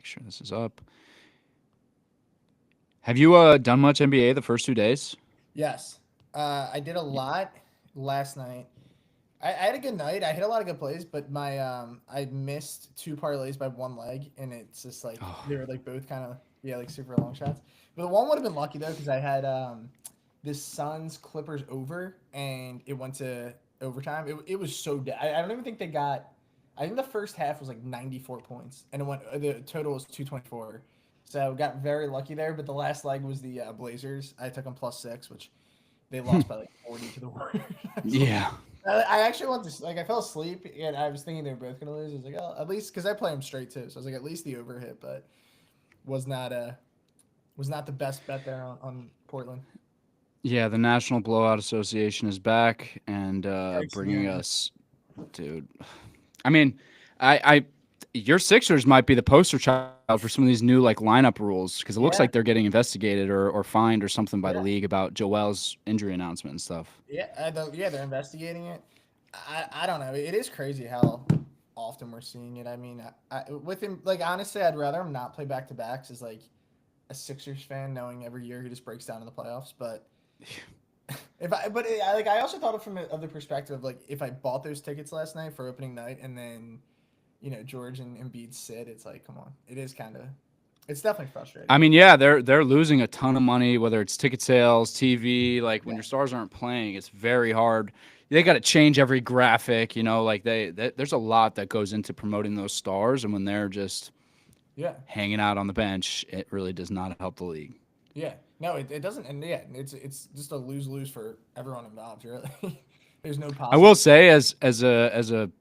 Make sure this is up. Have you done much NBA the first 2 days? Yes. I did a lot last night. I had a good night. I hit a lot of good plays, but my I missed two parlays by one leg, and it's just like Oh, they were like both kind of like super long shots. But the one would have been lucky though because I had this Suns Clippers over, and it went to overtime. It was so dead. I don't even think they got. I think the first half was like 94 points, and it went. The total was 224. So got very lucky there. But the last leg was the Blazers. I took them +6, which they lost by like 40 to the Warriors. yeah. I actually want to like I fell asleep and I was thinking they were both gonna lose. I was like, oh, at least because I play them straight too, so I was like, at least the over hit, but was not was not the best bet there on Portland. Yeah, the National Blowout Association is back and Yikes bringing again. us, dude. I mean, I, your Sixers might be the poster child for some of these new like lineup rules because it looks like they're Yeah, getting investigated or fined or something by the yeah, league about Joel's injury announcement and stuff. yeah. Yeah, they're investigating it. I don't know. It is crazy how often we're seeing it. I mean, with him, like honestly, I'd rather him not play back to backs as like a Sixers fan, knowing every year he just breaks down in the playoffs. But like I also thought of the perspective of like if I bought those tickets last night for opening night and then George and Embiid sit, it's like come on, it is kind of it's definitely I frustrating. mean, yeah, they're losing a ton of money, whether it's ticket sales, TV. Like when Yeah, your stars aren't playing, it's very hard. They got to change every graphic, like there's a lot that goes into promoting those stars, and when they're just yeah, hanging out on the bench, it really does not help the league. yeah. No, it doesn't, and yeah, it's just a lose lose for everyone involved. Really, there's no I will positive. say, as a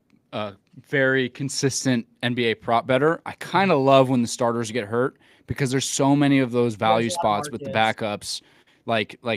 very consistent NBA prop better, I kind of love when the starters get hurt because there's so many of those There's value a lot of spots with the markets. backups.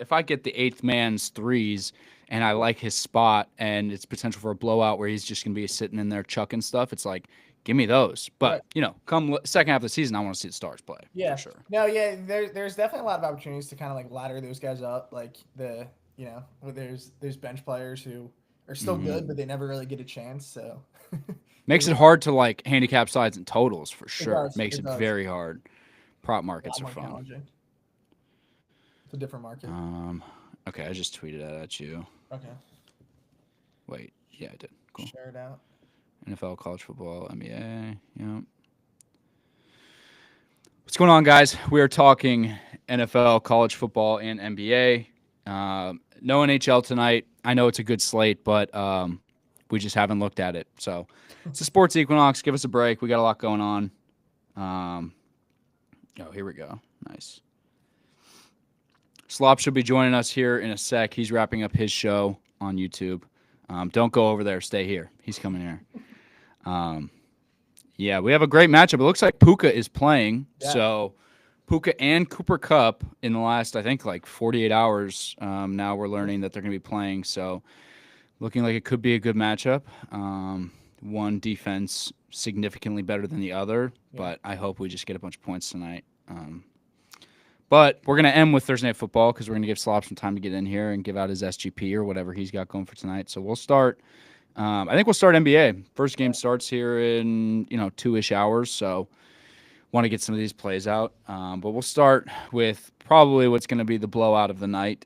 If I get the eighth man's threes and I like his spot and it's potential for a blowout where he's just gonna be sitting in there chucking stuff, it's like give me those. But Right. come second half of the season, I want to see the stars play for Yeah. sure. No, yeah, there's definitely a lot of opportunities to kind of like ladder those guys up. Like where there's bench players who are still Hmm. good, but they never really get a chance. So there's Makes a it lot. hard to like handicap sides and totals for It sure. does. Makes It it does. very hard. Prop A lot markets are more fun. challenging. It's a different market. Um, okay, I just tweeted it at you. Okay. Wait, yeah, I did. Cool. Share it out. NFL, college football, NBA. Yeah. What's going on, guys? We are talking NFL, college football, and NBA. No NHL tonight. I know it's a good slate, but we just haven't looked at it. So it's a sports equinox. Give us a break. We got a lot going on. Um, oh, here we go. Nice. Slop should be joining us here in a sec. He's wrapping up his show on YouTube. Don't go over there. Stay here. He's coming here. Um, yeah, we have a great matchup. It looks like Puka is playing. Yeah. So Puka and Cooper Cup in the last, I think, like 48 hours. Now we're learning that they're going to be playing. So looking like it could be a good matchup. One defense significantly better than the other, Yeah. but I hope we just get a bunch of points tonight. But we're going to end with Thursday Night Football because we're going to give Slop some time to get in here and give out his SGP or whatever he's got going for tonight. So we'll start. I think we'll start NBA. First game starts here in 2-ish hours. So want to get some of these plays out. But we'll start with probably what's going to be the blowout of the night.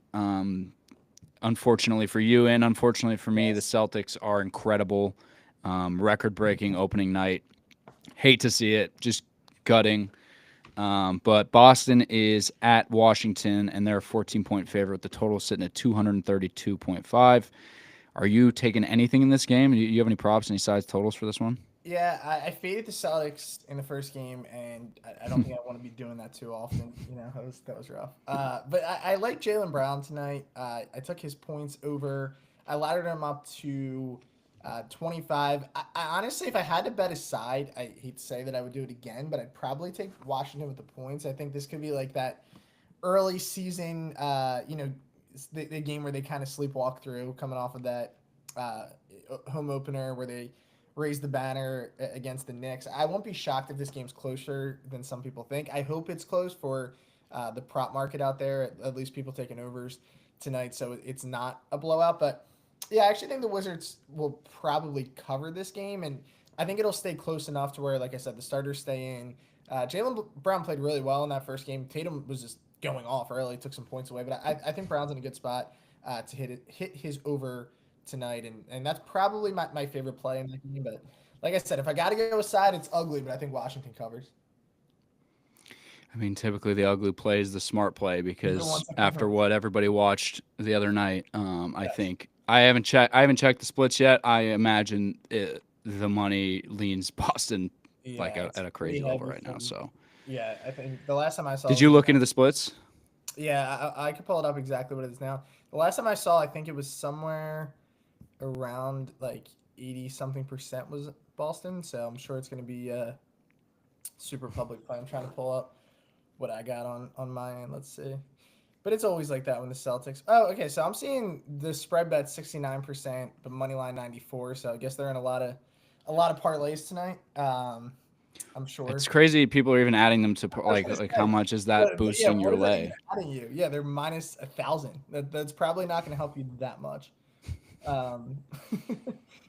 Unfortunately for you and unfortunately for me, the Yes. Celtics are incredible. Record-breaking opening night. Hate to see it. Just gutting. But Boston is at Washington, and they're a 14-point favorite. The total is sitting at 232.5. Are you taking anything in this game? Do you have any props, any size totals for this one? Yeah, I faded the Celtics in the first game, and I don't think I want to be doing that too often. That was rough. But I like Jalen Brown tonight. I took his points over. I laddered him up to 25. I honestly, if I had to bet a side, I hate to say that I would do it again, but I'd probably take Washington with the points. I think this could be like that early season, the game where they kind of sleepwalk through, coming off of that uh, home opener where they raise the banner against the Knicks. I won't be shocked if this game's closer than some people think. I hope it's close for the prop market out there. At least people taking overs tonight, so it's not a blowout. But yeah, I actually think the Wizards will probably cover this game, and I think it'll stay close enough to where, like I said, the starters stay in. Jalen Brown played really well in that first game. Tatum was just going off early, took some points away, but I think Brown's in a good spot to hit his over tonight, and that's probably my favorite play in that game. But like I said, if I got to go a side, it's ugly, but I think Washington covers. I mean, typically the ugly play is the smart play Is the because ones that after cover. what everybody watched the other night, I Yes. think I haven't checked the splits yet. I imagine the money leans Boston like Yeah, at it's a pretty crazy level heavy right now. from. So, Yeah, I think the last time I saw did it was you look into around. the splits? Yeah, I could pull it up exactly what it is now. The last time I saw, I think it was somewhere around like 80 something percent was Boston. So I'm sure it's going to be super public play. I'm trying to pull up what I got on my end. Let's see. But it's always like that when the Celtics. Oh, okay. So I'm seeing the spread bet 69%, but money line 94. So I guess they're in a lot of parlays tonight. I'm It's sure. crazy. People are even adding them to I was gonna like how say, much is that but yeah, boosting what your is that even lay? adding you? Yeah, they're minus 1,000. That's probably not going to help you that much. Um,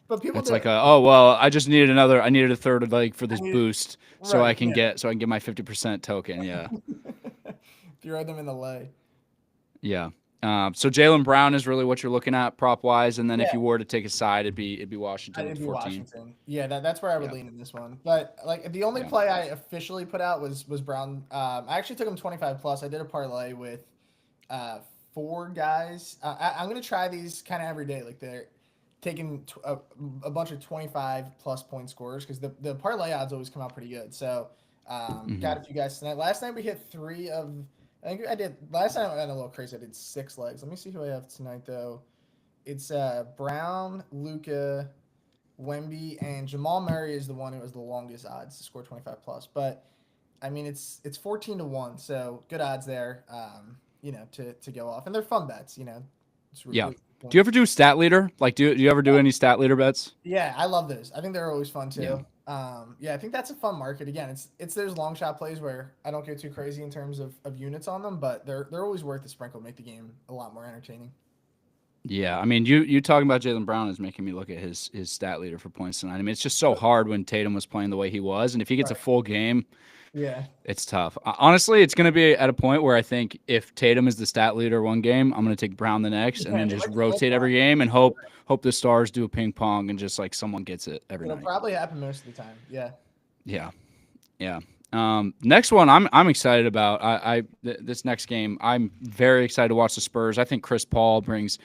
but people It's do like it. oh well, I needed a third leg for I this mean, boost right? Yeah, so I can get my 50% token. Yeah. throw them in the lay. Yeah. So Jalen Brown is really what you're looking at prop wise, and then if Yeah, you were to take a side, it'd be Washington with it'd be 14. Washington. Yeah, that's where I would Yeah. lean in this one. But like the only Yeah. play I officially put out was Brown. I actually took him 25 plus. I did a parlay with uh, four guys. I'm gonna try these kind of every day. Like they're taking a bunch of 25 plus point scorers because the parlay odds always come out pretty good. So Hmm. got a few guys tonight. Last night we hit three of. I think I did last time. I went a little crazy. I did six legs. Let me see who I have tonight though. It's Brown, Luca, Wemby, and Jamal Murray is the one who has the longest odds to score 25 plus. But I mean, it's 14 to 1, so good odds there. To go off, and they're fun bets. It's Yeah. really Do you points. ever do stat leader? Like, do you ever do any stat leader bets? Yeah, I love those. I think they're always fun Yeah. too. Yeah, I think that's a fun market. Again, it's those long shot plays where I don't get too crazy in terms of units on them, but they're always worth the sprinkle, make the game a lot more entertaining. Yeah. I mean, you talking about Jalen Brown is making me look at his stat leader for points tonight. I mean, it's just so hard when Tatum was playing the way he was, and if he gets a Right. full game, Yeah. it's tough. Honestly, it's going to be at a point where I think if Tatum is the stat leader one game, I'm going to take Brown the next, and Yeah, then they just might flip rotate flop. every game and hope the stars do a ping pong and just like someone gets it every It'll night. probably happen most of the time. Yeah. Yeah. Yeah. Next one, I'm excited about. This next game, I'm very excited to watch the Spurs. I think Chris Paul brings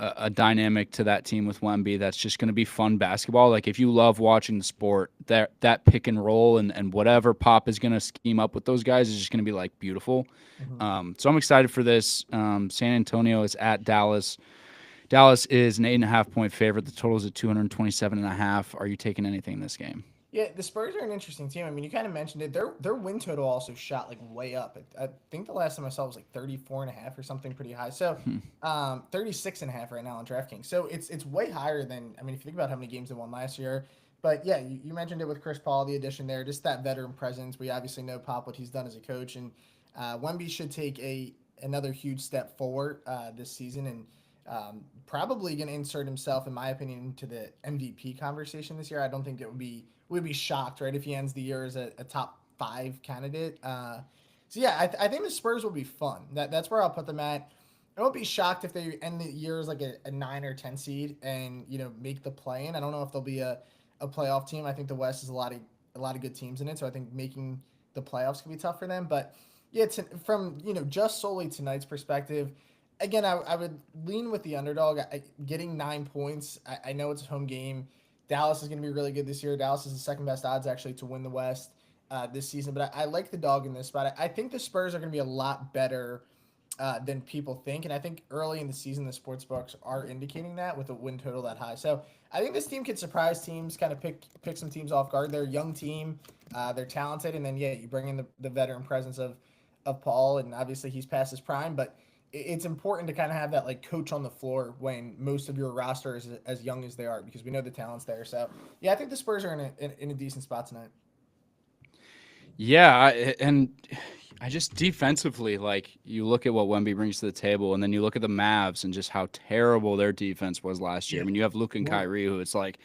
a dynamic to that team with Wemby that's just going to be fun basketball. Like if you love watching the sport, that pick and roll and whatever Pop is going to scheme up with those guys is just going to be like beautiful. Mhm. So I'm excited for this. San Antonio is at Dallas. Dallas is an 8.5 point favorite. The total is at 227.5. Are you taking anything in this game? Yeah, the Spurs are an interesting team. I mean, you kind of mentioned it. Their win total also shot like way up. I think the last time I saw it was like 34.5 or something pretty high. So, 36.5 right now on DraftKings. So it's way higher than, I mean, if you think about how many games they won last year. But yeah, you mentioned it with Chris Paul, the addition there, just that veteran presence. We obviously know Pop what he's done as a coach, and Wemby should take another huge step forward this season, and probably going to insert himself, in my opinion, into the MVP conversation this year. I don't think it would be we'd be shocked, right, if he ends the year as a top five candidate. So yeah, I think the Spurs will be fun. That's where I'll put them at. I won't be shocked if they end the year as like a 9 or 10 seed and make the play in. I don't know if they'll be a playoff team. I think the West is a lot of good teams in it, so I think making the playoffs can be tough for them. But yeah, from just solely tonight's perspective, again, I would lean with the underdog. Getting 9 points, I know it's a home game. Dallas is going to be really good this year. Dallas is the second best odds actually to win the West this season, but I like the dog in this spot. I think the Spurs are going to be a lot better than people think, and I think early in the season the sports books are indicating that with a win total that high. So I think this team could surprise teams, kind of pick some teams off guard. They're a young team, they're talented, and then yeah, you bring in the veteran presence of Paul, and obviously he's past his prime, but it's important to kind of have that like coach on the floor when most of your roster is as young as they are because we know the talent's there. So yeah, I think the Spurs are in a decent spot tonight. Yeah, and I just defensively, like you look at what Wemby brings to the table, and then you look at the Mavs and just how terrible their defense was last year. Yeah. I mean, you have Luke and Brutal. Kyrie, who it's like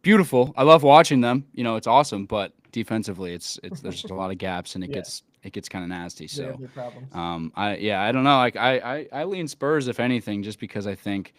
beautiful. I love watching them. It's awesome, but defensively, it's there's a lot of gaps, and it Yeah, gets kind of nasty. they have So, their problems. I don't know. Like I lean Spurs if anything, just because I think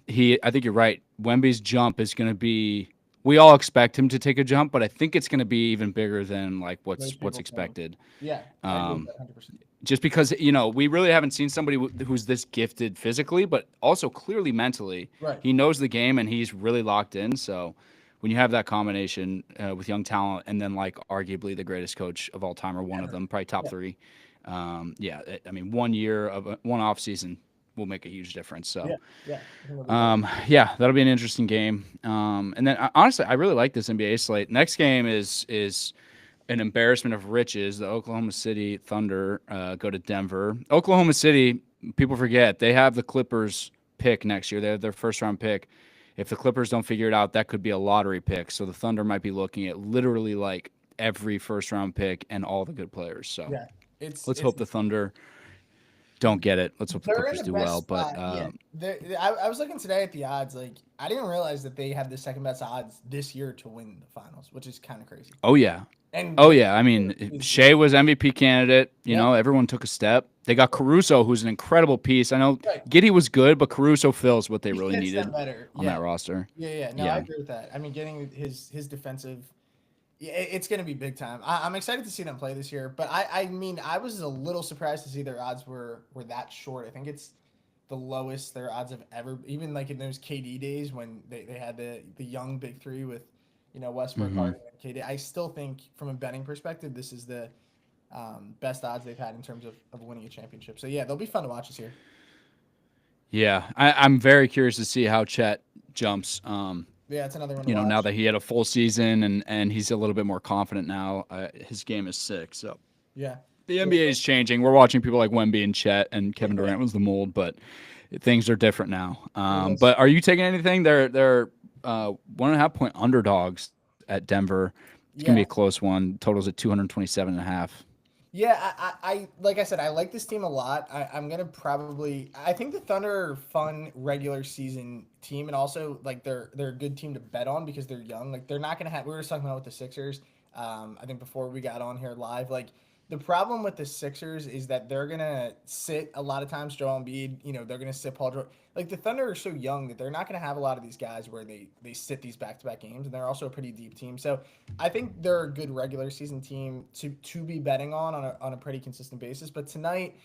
you're right. Wemby's jump is going to be. We all expect him to take a jump, but I think it's going to be even bigger than like Most what's people think. expected. Yeah, I agree with that 100%. Just because we really haven't seen somebody who's this gifted physically, but also clearly mentally. Right. He knows the game and he's really locked in. So when you have that combination with young talent and then like arguably the greatest coach of all time or one of Ever. them, probably top Yeah. three. I mean, 1 year of one off season will make a huge difference. Yeah. So. Yeah. I think it'll be great. Yeah, that'll be an interesting game. And then honestly, I really like this NBA slate. Next game is an embarrassment of riches. The Oklahoma City Thunder go to Denver. Oklahoma City, people forget they have the Clippers pick next year. They have their first round pick. If the Clippers don't figure it out, that could be a lottery pick. So the Thunder might be looking at literally like every first round pick and all the good players. So Yeah. let's It's hope the Thunder don't get it. Let's hope the They're in Clippers the do best well. But spot. Yeah, I was looking today at the odds. Like, I didn't realize that they have the second best odds this year to win the finals, which is kind of crazy. oh yeah, And Oh the yeah, I mean Shea was MVP candidate. yeah, Everyone took a step. They got Caruso, who's an incredible piece. I know right. Giddey was good, but Caruso fills what they He really fits them needed better. on that roster. Yeah. No, I Yeah, agree with that. I mean, getting his defensive, yeah, it's going to be big time. I'm excited to see them play this year. But I mean, I was a little surprised to see their odds were that short. I think it's the lowest their odds have ever, even like in those KD days when they had the young big three with, Westbrook, hmm Harden, and KD. I still think from a betting perspective, this is the best odds they've had in terms of winning a championship. So yeah, they'll be fun to watch this year. yeah. I'm very curious to see how Chet jumps. Yeah, it's another one to Now watch. that he had a full season and he's a little bit more confident now. His game is sick. So Yeah. the NBA is changing. We're watching people like Wemby and Chet, and Kevin Durant was the mold, but things are different now. It is. But are you taking anything? They're 1.5 point underdogs at Denver. It's gonna be Yeah. a close one. Totals at 227.5. Yeah, I like I said, I like this team a lot. I'm gonna probably I think the Thunder are a fun regular season team, and also like they're a good team to bet on because they're young. Like they're not gonna have. We were just talking about with the Sixers. I think before we got on here live, like the problem with the Sixers is that they're gonna sit a lot of times. Joel Embiid, they're gonna sit Paul George. Like the Thunder are so young that they're not gonna have a lot of these guys where they sit these back to back games, and they're also a pretty deep team. So I think they're a good regular season team to be betting on a pretty consistent basis. But tonight,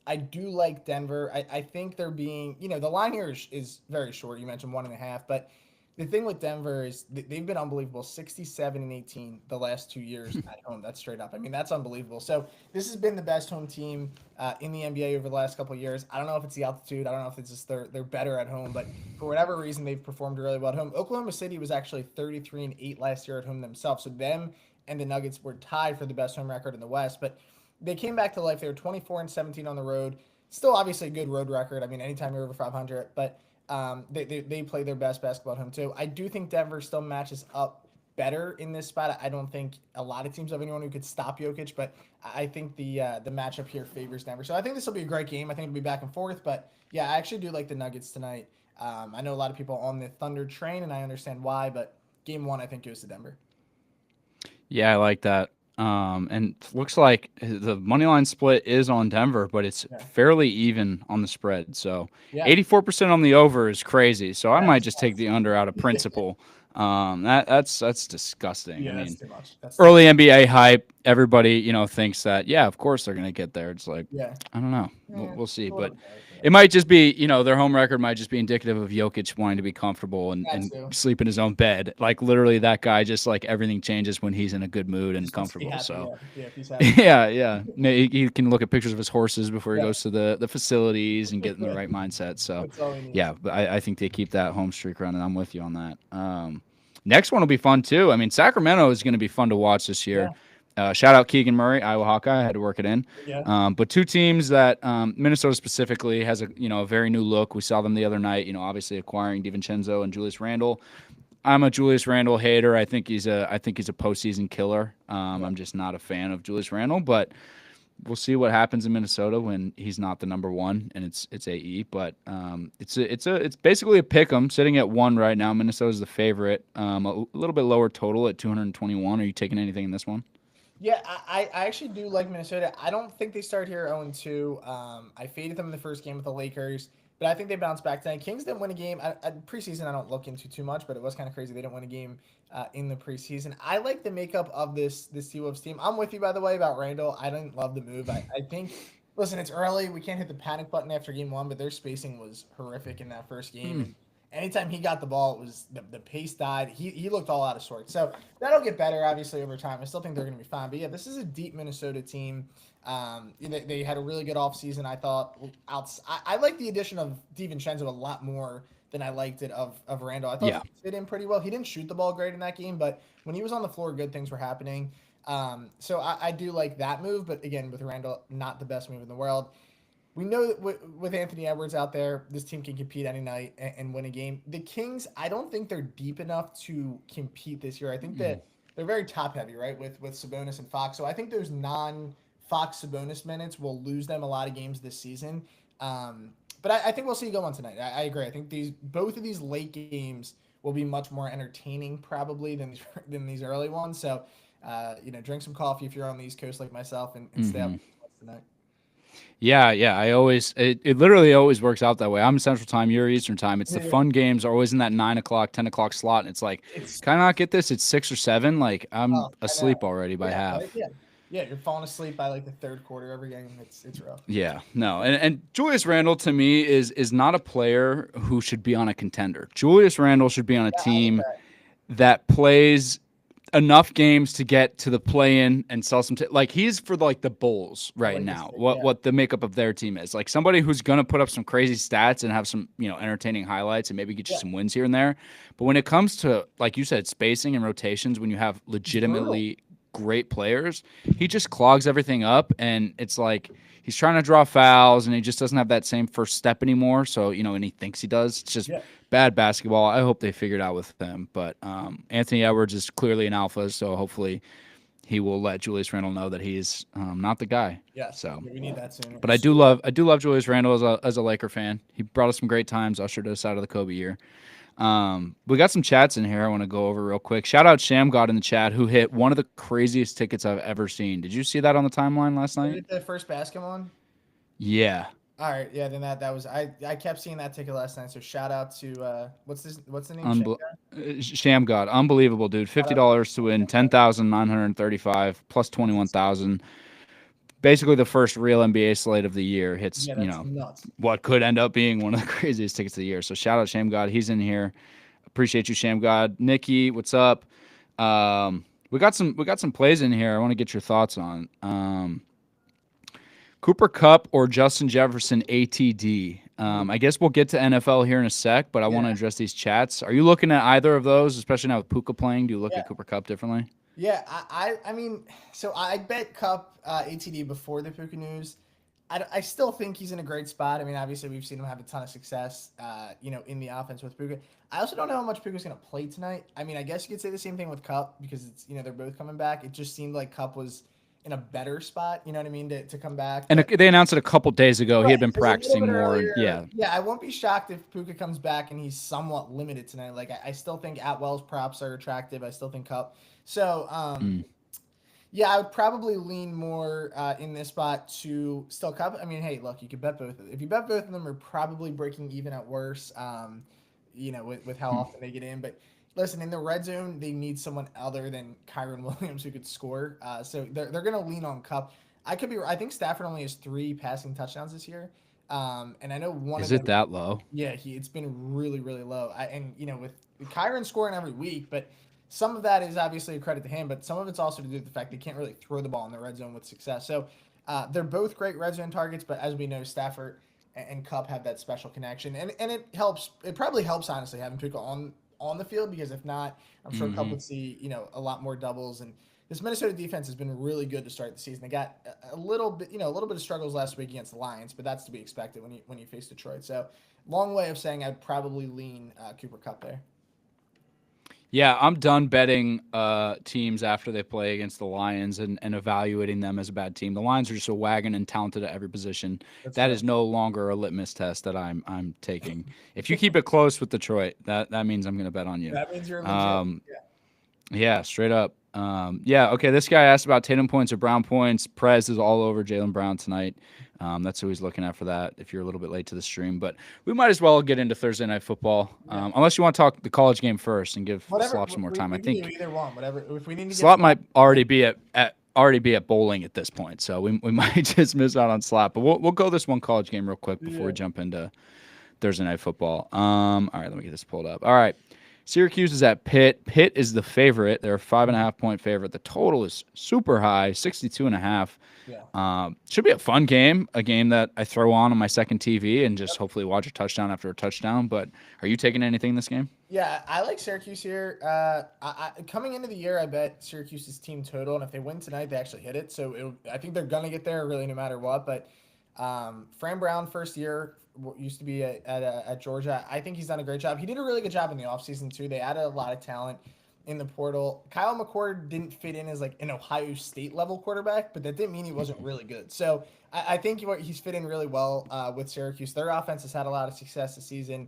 I do like Denver. I think they're being, the line here is very short. You mentioned 1.5, but the thing with Denver is they've been unbelievable 67 and 18 the last 2 years at home. That's straight up. I mean, that's unbelievable. So this has been the best home team in the NBA over the last couple of years. I don't know if it's the altitude. I don't know if it's just they're better at home, but for whatever reason, they've performed really well at home. Oklahoma City was actually 33 and 8 last year at home themselves. So them and the Nuggets were tied for the best home record in the West, but they came back to life. They were 24 and 17 on the road. Still, obviously, a good road record. I mean, anytime you're over 500, but they play their best basketball at home too. I do think Denver still matches up better in this spot. I don't think a lot of teams have anyone who could stop Jokic, but I think the matchup here favors Denver. So I think this will be a great game. I think it'll be back and forth, but yeah, I actually do like the Nuggets tonight. I know a lot of people on the Thunder train, and I understand why, but game one I think goes to Denver. Yeah, I like that. And it looks like the money line split is on Denver, but it's Yeah, fairly even on the spread. So yeah, 84% on the over is crazy. So I might that's just take the under out of principle. That's disgusting. I yeah, that's mean, too much. That's too much. early NBA hype, everybody, thinks that, yeah, of course they're going to get there. It's like, Yeah, I don't know. We'll, yeah, we'll see. a But little bit, it might just be, their home record might just be indicative of Jokic wanting to be comfortable that and too. sleep in his own bed. Like, literally, that guy just like everything changes when he's in a good mood and Just wants to be comfortable. happy. So, Yeah, if he's happy. yeah. He can look at pictures of his horses before he Yeah, goes to the facilities and get in the right mindset. So, that's all he needs. yeah, but I think they keep that home streak running. I'm with you on that. Next one will be fun too. I mean, Sacramento is going to be fun to watch this year. Yeah, Shout out Keegan Murray, Iowa Hawkeye. I had to work it in. yeah, But two teams that Minnesota specifically has a very new look. We saw them the other night. Obviously acquiring DiVincenzo and Julius Randle. I'm a Julius Randle hater. I think he's a postseason killer. yeah. I'm just not a fan of Julius Randle, but we'll see what happens in Minnesota when he's not the number one and it's AE. But it's basically a pick 'em sitting at 1 right now. Minnesota's the favorite. A little bit lower total at 221. Are you taking anything in this one? Yeah, I actually do like Minnesota. I don't think they start here 0-2. I faded them in the first game with the Lakers, but I think they bounce back tonight. Kings didn't win a game. Preseason, I don't look into too much, but it was kind of crazy. They didn't win a game in the preseason. I like the makeup of this T-Wolves team. I'm with you, by the way, about Randall. I didn't love the move. I think, listen, it's early. We can't hit the panic button after game one, but their spacing was horrific in that first game. And anytime he got the ball, it was the pace died. He looked all out of sorts. So that'll get better, obviously, over time. I still think they're going to be fine. But yeah, this is a deep Minnesota team. They had a really good offseason, I thought. I like the addition of DiVincenzo a lot more than I liked it of Randall. I thought Yeah. he fit in pretty well. He didn't shoot the ball great in that game, but when he was on the floor, good things were happening. So I do like that move. But again, with Randall, not the best move in the world. We know that with Anthony Edwards out there, this team can compete any night and win a game. The Kings, I don't think they're deep enough to compete this year. I think that they're very top heavy, right, with Sabonis and Fox. So I think those non-Fox Sabonis minutes will lose them a lot of games this season. But I think we'll see go on tonight. I agree. I think both of these late games will be much more entertaining probably than these early ones. So drink some coffee if you're on the East Coast like myself and stay up tonight. Yeah, yeah. It literally always works out that way. I'm Central Time, you're Eastern Time. It's the fun games are always in that 9 o'clock, 10 o'clock slot, and it's like, It's can I not get this? It's 6 or 7. Like I'm Oh, I know. asleep already by Yeah, half. right? Yeah. You're falling asleep by like the third quarter every game. It's rough. Yeah, no, and Julius Randle to me is not a player who should be on a contender. Julius Randle should be on a Yeah, I like team that. that plays enough games to get to the play-in and sell some. Like he's for like the Bulls I right like this now. thing. What Yeah. what the makeup of their team is like somebody who's gonna put up some crazy stats and have some entertaining highlights and maybe get you Yeah. some wins here and there. But when it comes to like you said, spacing and rotations, when you have He's brutal. legitimately great players, he just clogs everything up, and it's like he's trying to draw fouls and he just doesn't have that same first step anymore. So and he thinks he does. It's just Yeah. bad basketball. I hope they figured out with him. But Anthony Edwards is clearly an alpha, so hopefully he will let Julius Randle know that he's not the guy. Yes. So, We need that soon. but I do love Julius Randle as a Laker fan. He brought us some great times, ushered us out of the Kobe year. We got some chats in here I want to go over real quick. Shout out Shamgod in the chat who hit one of the craziest tickets I've ever seen. Did you see that on the timeline last Was night? it the first basketball one? Yeah. All right. Yeah. Then that was I kept seeing that ticket last night. So shout out to what's the name? Unbel- Shanghai? Sham God, unbelievable, dude. Shout $50 out to to win 10,935 plus 21,000. Basically, the first real NBA slate of the year hits. Yeah, that's nuts. What could end up being one of the craziest tickets of the year. So shout out Sham God, he's in here. Appreciate you, Sham God. Nikki, what's up? We got some plays in here. I want to get your thoughts on. Cooper Kupp or Justin Jefferson ATD. I guess we'll get to NFL here in a sec, but I want to Yeah. address these chats. Are you looking at either of those, especially now with Puka playing? Do you look Yeah. at Cooper Kupp differently? Yeah, I mean, so I bet Cup ATD before the Puka news. I still think he's in a great spot. I mean, obviously we've seen him have a ton of success, in the offense with Puka. I also don't know how much Puka's going to play tonight. I mean, I guess you could say the same thing with Cup because it's they're both coming back. It just seemed like Cup was in a better spot. You know what I mean to come back. And But they announced it a couple days ago. He right, had been it was a little practicing bit more. earlier. Yeah. Yeah, I won't be shocked if Puka comes back and he's somewhat limited tonight. Like I still think Atwell's props are attractive. I still think Cup. So yeah, I would probably lean more in this spot to still Cup. I mean, hey, look, you could bet both. If you bet both of them, are probably breaking even at worst. With how often they get in. But listen, in the red zone, they need someone other than Kyron Williams who could score. So they're going to lean on Cup. I could be. I think Stafford only has 3 passing touchdowns this year. And I know one Is of it them. that low? Yeah, it's been really, really low. With Kyron scoring every week, but some of that is obviously a credit to him, but some of it's also to do with the fact they can't really throw the ball in the red zone with success. So they're both great red zone targets, but as we know, Stafford and Cup have that special connection, and it helps. It probably helps honestly having Puka on the field because if not, I'm sure Cup would see a lot more doubles. And this Minnesota defense has been really good to start the season. They got a little bit of struggles last week against the Lions, but that's to be expected when you face Detroit. So long way of saying I'd probably lean Cooper Cup there. Yeah, I'm done betting teams after they play against the Lions and evaluating them as a bad team. The Lions are just a wagon and talented at every position. That's That fair. is no longer a litmus test that I'm taking. If you keep it close with Detroit, that means I'm going to bet on you. That means you're legit. Um, yeah, straight up. Yeah, okay. This guy asked about Tatum points or Brown points. Prez is all over Jaylen Brown tonight. That's who he's looking at for that. If you're a little bit late to the stream, but we might as well get into Thursday night football. Yeah. Unless you want to talk the college game first and give Whatever. Slop some more time. I We can do think either one. Whatever. If we need to get Slop Slop, might already be at bowling at this point, so we might just miss out on Slop. But we'll go this one college game real quick before yeah. we jump into Thursday night football. All right, let me get this pulled up. All right. Syracuse is at Pitt. Pitt is the favorite. They're a 5.5 point favorite. The total is super high, 62.5. Yeah. Should be a fun game, a game that I throw on my second TV and just hopefully watch a touchdown after a touchdown. But are you taking anything in this game? Yeah, I like Syracuse here. Coming into the year, I bet Syracuse's team total, and if they win tonight, they actually hit it. So I think they're gonna get there, really, no matter what. But Fran Brown, first year, used to be at Georgia. I think he's done a great job. He did a really good job in the offseason, too. They added a lot of talent in the portal. Kyle McCord didn't fit in as like an Ohio State level quarterback, but that didn't mean he wasn't really good. So I think he's fit in really well with Syracuse. Their offense has had a lot of success this season.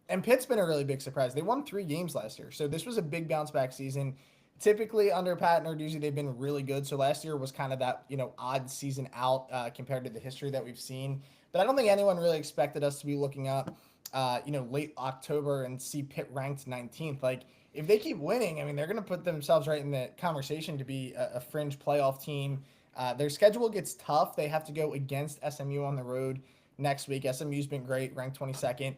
And Pitt's been a really big surprise. They won 3 games last year, so this was a big bounce back season. Typically under Pat Narduzzi, they've been really good. So last year was kind of that odd season out compared to the history that we've seen. But I don't think anyone really expected us to be looking up, late October and see Pitt ranked 19th. Like if they keep winning, I mean they're going to put themselves right in the conversation to be a fringe playoff team. Their schedule gets tough. They have to go against SMU on the road next week. SMU's been great, ranked 22nd.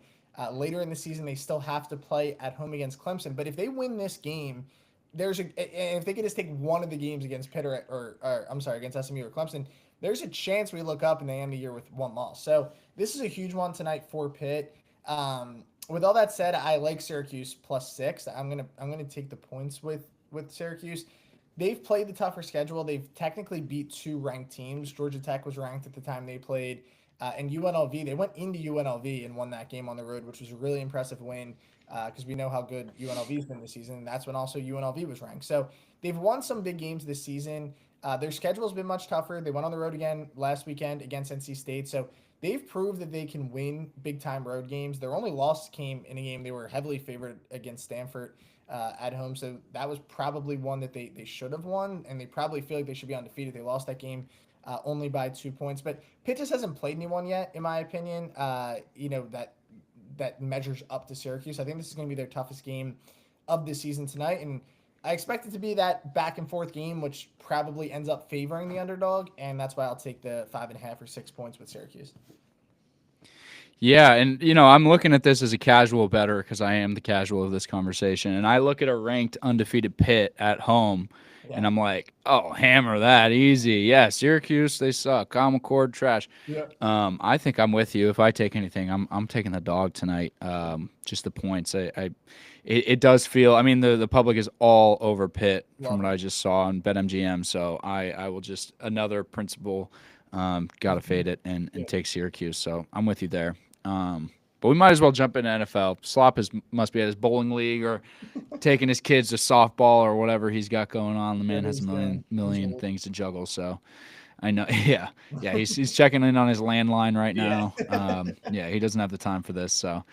Later in the season, they still have to play at home against Clemson. But if they win this game, if they could just take one of the games against Pitt or I'm sorry, against SMU or Clemson, there's a chance we look up and they end the year with 1 loss. So this is a huge one tonight for Pitt. With all that said, I like Syracuse +6. I'm gonna take the points with Syracuse. They've played the tougher schedule. They've technically beat 2 ranked teams. Georgia Tech was ranked at the time they played. And UNLV, they went into UNLV and won that game on the road, which was a really impressive win because we know how good UNLV's been this season. And that's when also UNLV was ranked. So they've won some big games this season. Their schedule's been much tougher. They went on the road again last weekend against NC State. So they've proved that they can win big-time road games. Their only loss came in a game they were heavily favored against Stanford at home. So that was probably one that they should have won, and they probably feel like they should be undefeated. They lost that game only by 2 points. But Pitt just hasn't played anyone yet, in my opinion, that measures up to Syracuse. I think this is going to be their toughest game of the season tonight. And I expect it to be that back and forth game, which probably ends up favoring the underdog. And that's why I'll take the 5.5 or 6 points with Syracuse. Yeah, and I'm looking at this as a casual bettor because I am the casual of this conversation, and I look at a ranked undefeated Pitt at home, Yeah. and I'm like, oh, hammer that easy. Yeah, Syracuse, they suck. Kyle McCord, trash. Yeah. I think I'm with you. If I take anything, I'm taking the dog tonight. Just the points. It does feel. I mean, the public is all over Pitt from what I just saw on BetMGM. So I will just another principle. Gotta fade it and take Syracuse. So I'm with you there. But we might as well jump into NFL. Slop must be at his bowling league or taking his kids to softball or whatever he's got going on. The man has a million things to juggle. So I know. Yeah. He's checking in on his landline right now. Yeah, he doesn't have the time for this. So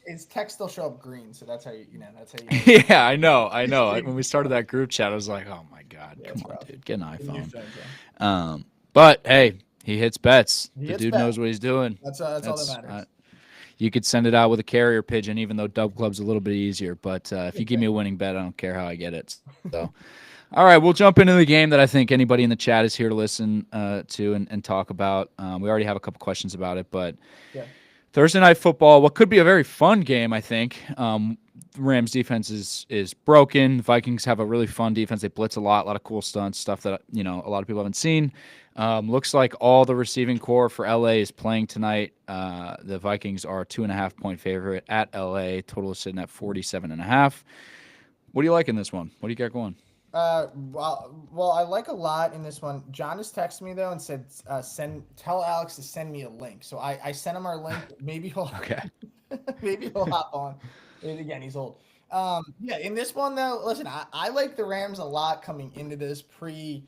his text still show up green, so that's how that's how you. Yeah, I know. When we started that group chat, I was like, oh my god, come on, dude, get an iPhone. But hey, he hits bets. The dude knows what he's doing. That's all that matters. You could send it out with a carrier pigeon, even though DubClub's a little bit easier. But if you give me a winning bet, I don't care how I get it. So, all right, we'll jump into the game that I think anybody in the chat is here to listen to and talk about. We already have a couple questions about it, but Thursday night football, what could be a very fun game, I think. Rams defense is broken. Vikings have a really fun defense. They blitz a lot of cool stunts, stuff that a lot of people haven't seen. Looks like all the receiving core for LA is playing tonight. The Vikings are a 2.5 point favorite at LA. Total is sitting at 47.5. What do you like in this one? What do you got going? Well, I like a lot in this one. John just texted me though and said, tell Alex to send me a link. So I sent him our link. Maybe he'll maybe he'll hop on. And again, he's old. Yeah, in this one though, listen, I like the Rams a lot coming into this pre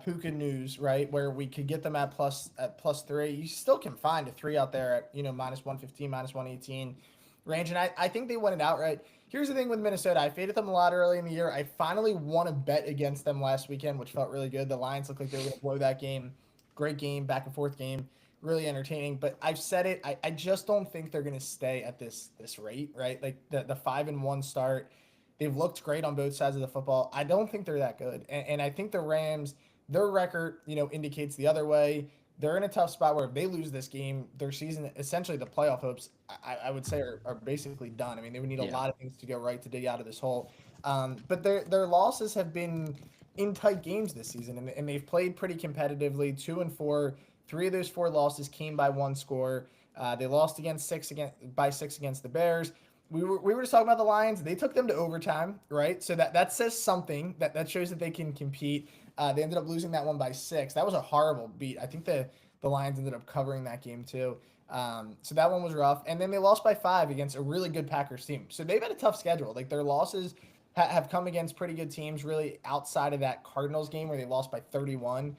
Puka news, right? Where we could get them at +3. You still can find a 3 out there at -115, -118 range, and I think they won it outright. Here's the thing with Minnesota. I faded them a lot early in the year. I finally won a bet against them last weekend, which felt really good. The Lions looked like they were going to blow that game. Great game, back and forth game, really entertaining. But I've said it. I just don't think they're going to stay at this rate, right? Like the 5-1 start. They've looked great on both sides of the football. I don't think they're that good, and I think the Rams, their record, indicates the other way. They're in a tough spot where if they lose this game, their season, essentially the playoff hopes, I would say are basically done. I mean, they would need a lot of things to go right to dig out of this hole. But their losses have been in tight games this season, and they've played pretty competitively. 2-4, 3 of those 4 losses came by 1 score. They lost by 6 against the Bears. We were just talking about the Lions. They took them to overtime, right? So that says something. That shows that they can compete. They ended up losing that one by 6. That was a horrible beat. I think the Lions ended up covering that game too. So that one was rough. And then they lost by 5 against a really good Packers team. So they've had a tough schedule. Like their losses have come against pretty good teams, really outside of that Cardinals game where they lost by 31.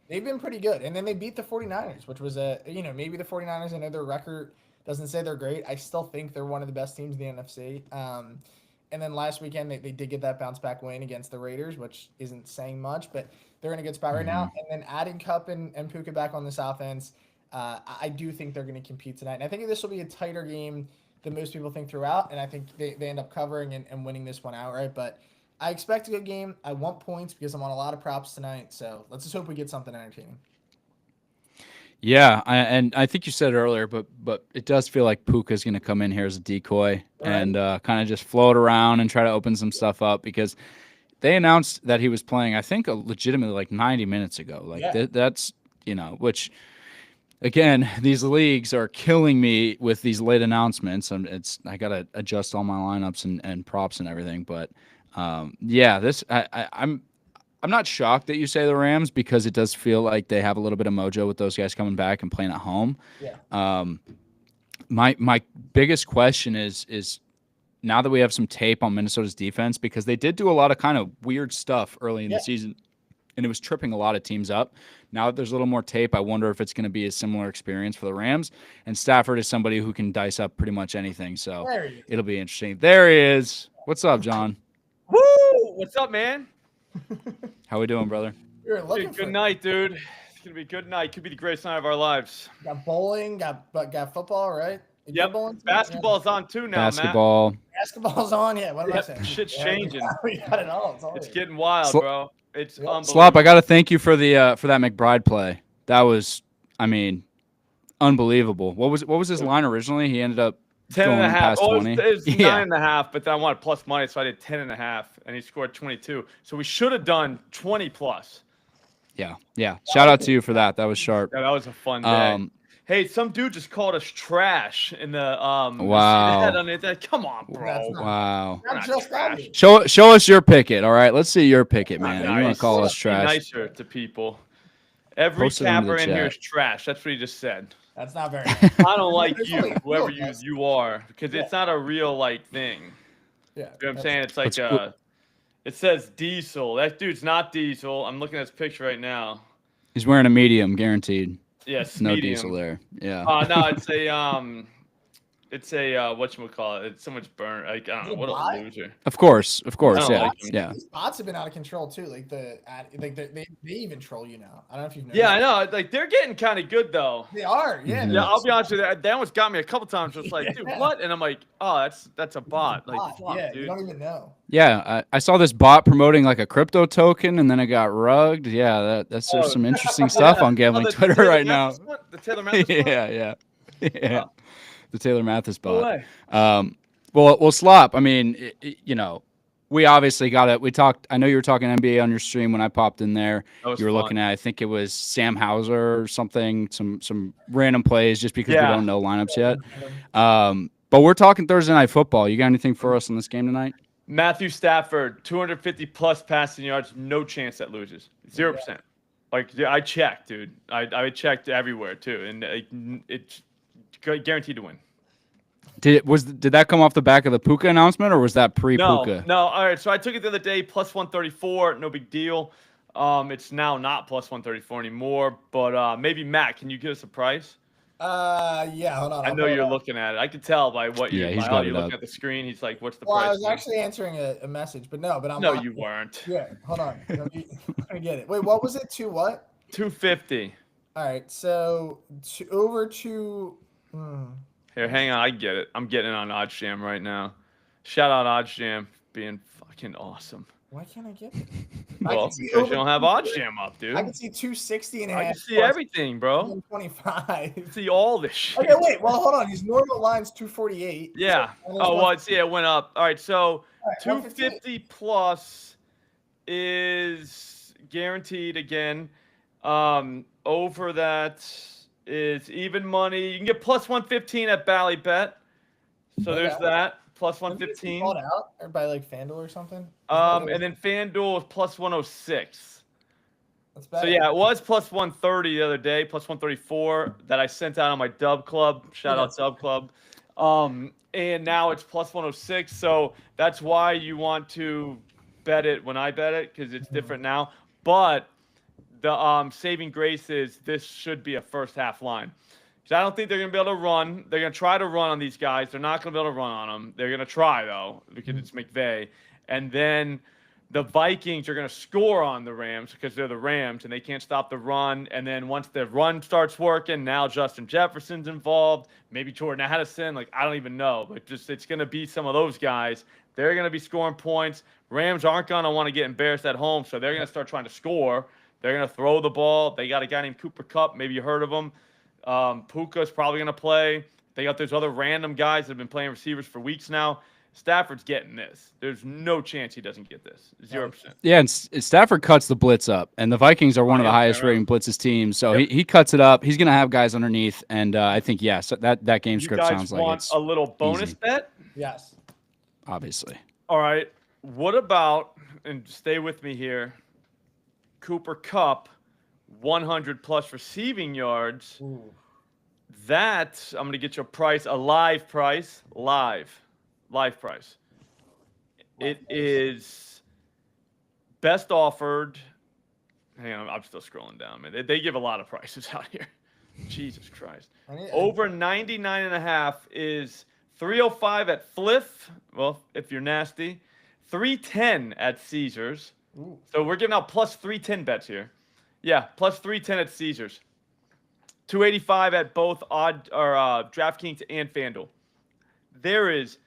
They've been pretty good. And then they beat the 49ers, which was maybe the 49ers, I know their record doesn't say they're great. I still think they're one of the best teams in the NFC. And then last weekend, they did get that bounce back win against the Raiders, which isn't saying much, but they're in a good spot right now. And then adding Cup and Puka back on this offense, I do think they're going to compete tonight. And I think this will be a tighter game than most people think throughout. And I think they end up covering and winning this one outright. But I expect a good game. I want points because I'm on a lot of props tonight. So let's just hope we get something entertaining. Yeah, and I think you said it earlier, but it does feel like Puka's going to come in here as a decoy and kind of just float around and try to open some stuff up because they announced that he was playing, I think, legitimately like 90 minutes ago. Like that's which again, these leagues are killing me with these late announcements. I got to adjust all my lineups and props and everything, but this I'm not shocked that you say the Rams because it does feel like they have a little bit of mojo with those guys coming back and playing at home. Yeah. My biggest question is now that we have some tape on Minnesota's defense because they did do a lot of kind of weird stuff early in the season, and it was tripping a lot of teams up. Now that there's a little more tape, I wonder if it's going to be a similar experience for the Rams. And Stafford is somebody who can dice up pretty much anything, so it'll be interesting. There he is. What's up, John? Woo! What's up, man? How we doing, brother? Good night, dude. It's gonna be a good night. Could be the greatest night of our lives. Got bowling, got football, right? Yep. Basketball's on too now, Basketball. Matt. Basketball's on, yeah. What am I saying? Shit's changing. We got it all. It's getting wild, bro. It's unbelievable. Slop, I got to thank you for that McBride play. That was, unbelievable. What was his line originally? He ended up 10.5. Past 20. It was 9.5, but then I wanted plus money, so I did 10.5, and he scored 22. So we should have done 20 plus. Yeah. Shout out to you for that. That was sharp. Yeah, that was a fun day. Hey, some dude just called us trash in the Wow. Come on, bro. Wow. Not just that. Show us your picket, all right? Let's see your picket, man. You want to call us trash? Be nicer to people. Every capper in here is trash. That's what he just said. That's not very nice. I don't like you, whoever you are, because it's not a real thing. Yeah. You know what I'm saying? It's like it says diesel. That dude's not diesel. I'm looking at his picture right now. He's wearing a medium, guaranteed. Yes, no medium. diesel there. Yeah. No, it's a whatchamacallit. It's so much burn. Like, I don't know, what a loser. Of course. Yeah. Yeah. These bots have been out of control too. Like they even troll you now. I don't know if you've noticed. Yeah, I know. Like they're getting kind of good though. They are. Yeah. Yeah, I'll be honest with you. They almost got me a couple times. Just like, dude, what? And I'm like, oh, that's a bot. Like, fuck, yeah, dude. you don't even know. Yeah, I saw this bot promoting like a crypto token, and then it got rugged. Yeah, there's some interesting stuff on gambling Twitter right now. The Taylor Mathis yeah. The Taylor Mathis bot. No way. Well, Slop. I mean, we obviously got it. We talked. I know you were talking NBA on your stream when I popped in there. You were looking at. I think it was Sam Hauser or something. Some random plays just because we don't know lineups yet. But we're talking Thursday Night Football. You got anything for us on this game tonight? Matthew Stafford, 250 plus passing yards, no chance that loses. 0%. Like I checked, dude. I checked everywhere too, and it's guaranteed to win. Did that come off the back of the Puka announcement, or was that pre-Puka? No. All right, so I took it the other day, plus 134, no big deal. It's now not plus 134 anymore, but maybe Matt, can you give us a price? Yeah, hold on. I know you're looking at it. I could tell by what Yeah, you're, he's by got how it you're looking up. at the screen. He's like, "What's the Well, price?" I was man? actually answering a message, but no, but I'm No, not. you weren't. Yeah, hold on. Let me get it. Wait, what was it? To what? 250. All right, so over to. Here, hang on. I get it. I'm getting it on OddsJam right now. Shout out OddsJam being fucking awesome. Why can't I get it? Well, because you don't have OddsJam up, dude. I can see 260 and a half. I can see everything, bro. 125. See all this shit. Okay, wait. Well, hold on. These normal lines 248. Yeah. So Oh, well, it went up. All right, so All right, 250 plus is guaranteed again. Over that is even money. You can get plus 115 at Bally Bet. So there's that. Plus 115. Called out or by like FanDuel or something. And then FanDuel is plus 106. That's bad. So yeah, it was plus 130 the other day, plus 134 that I sent out on my DubClub. Shout out DubClub. And now it's plus 106. So that's why you want to bet it when I bet it, because it's different now. But the saving grace is this should be a first half line. Because I don't think they're going to be able to run. They're going to try to run on these guys. They're not going to be able to run on them. They're going to try, though, because it's McVay. And then the Vikings are going to score on the Rams because they're the Rams, and they can't stop the run. And then once the run starts working, now Justin Jefferson's involved. Maybe Jordan Addison. Like, I don't even know. But just it's going to be some of those guys. They're going to be scoring points. Rams aren't going to want to get embarrassed at home, so they're going to start trying to score. They're going to throw the ball. They got a guy named Cooper Kupp. Maybe you heard of him. Puka's probably going to play. They got those other random guys that have been playing receivers for weeks now. Stafford's getting this. There's no chance he doesn't get this. 0%. Yeah, and Stafford cuts the blitz up, and the Vikings are one of the highest rating blitzes teams. So he cuts it up. He's going to have guys underneath, and I think yes, that game script sounds like it's a little bonus easy. bet. Yes. Obviously. All right. What about, and stay with me here, Cooper Kupp, 100 plus receiving yards. Ooh. That I'm going to get you a price, a live price, live price. It is best offered. Hang on, I'm still scrolling down, man. They give a lot of prices out here. Jesus Christ. Over 99.5 is 305 at Fliff. Well, if you're nasty. 310 at Caesars. Ooh. So we're giving out plus 310 bets here. Yeah, plus 310 at Caesars. 285 at both DraftKings and FanDuel. There is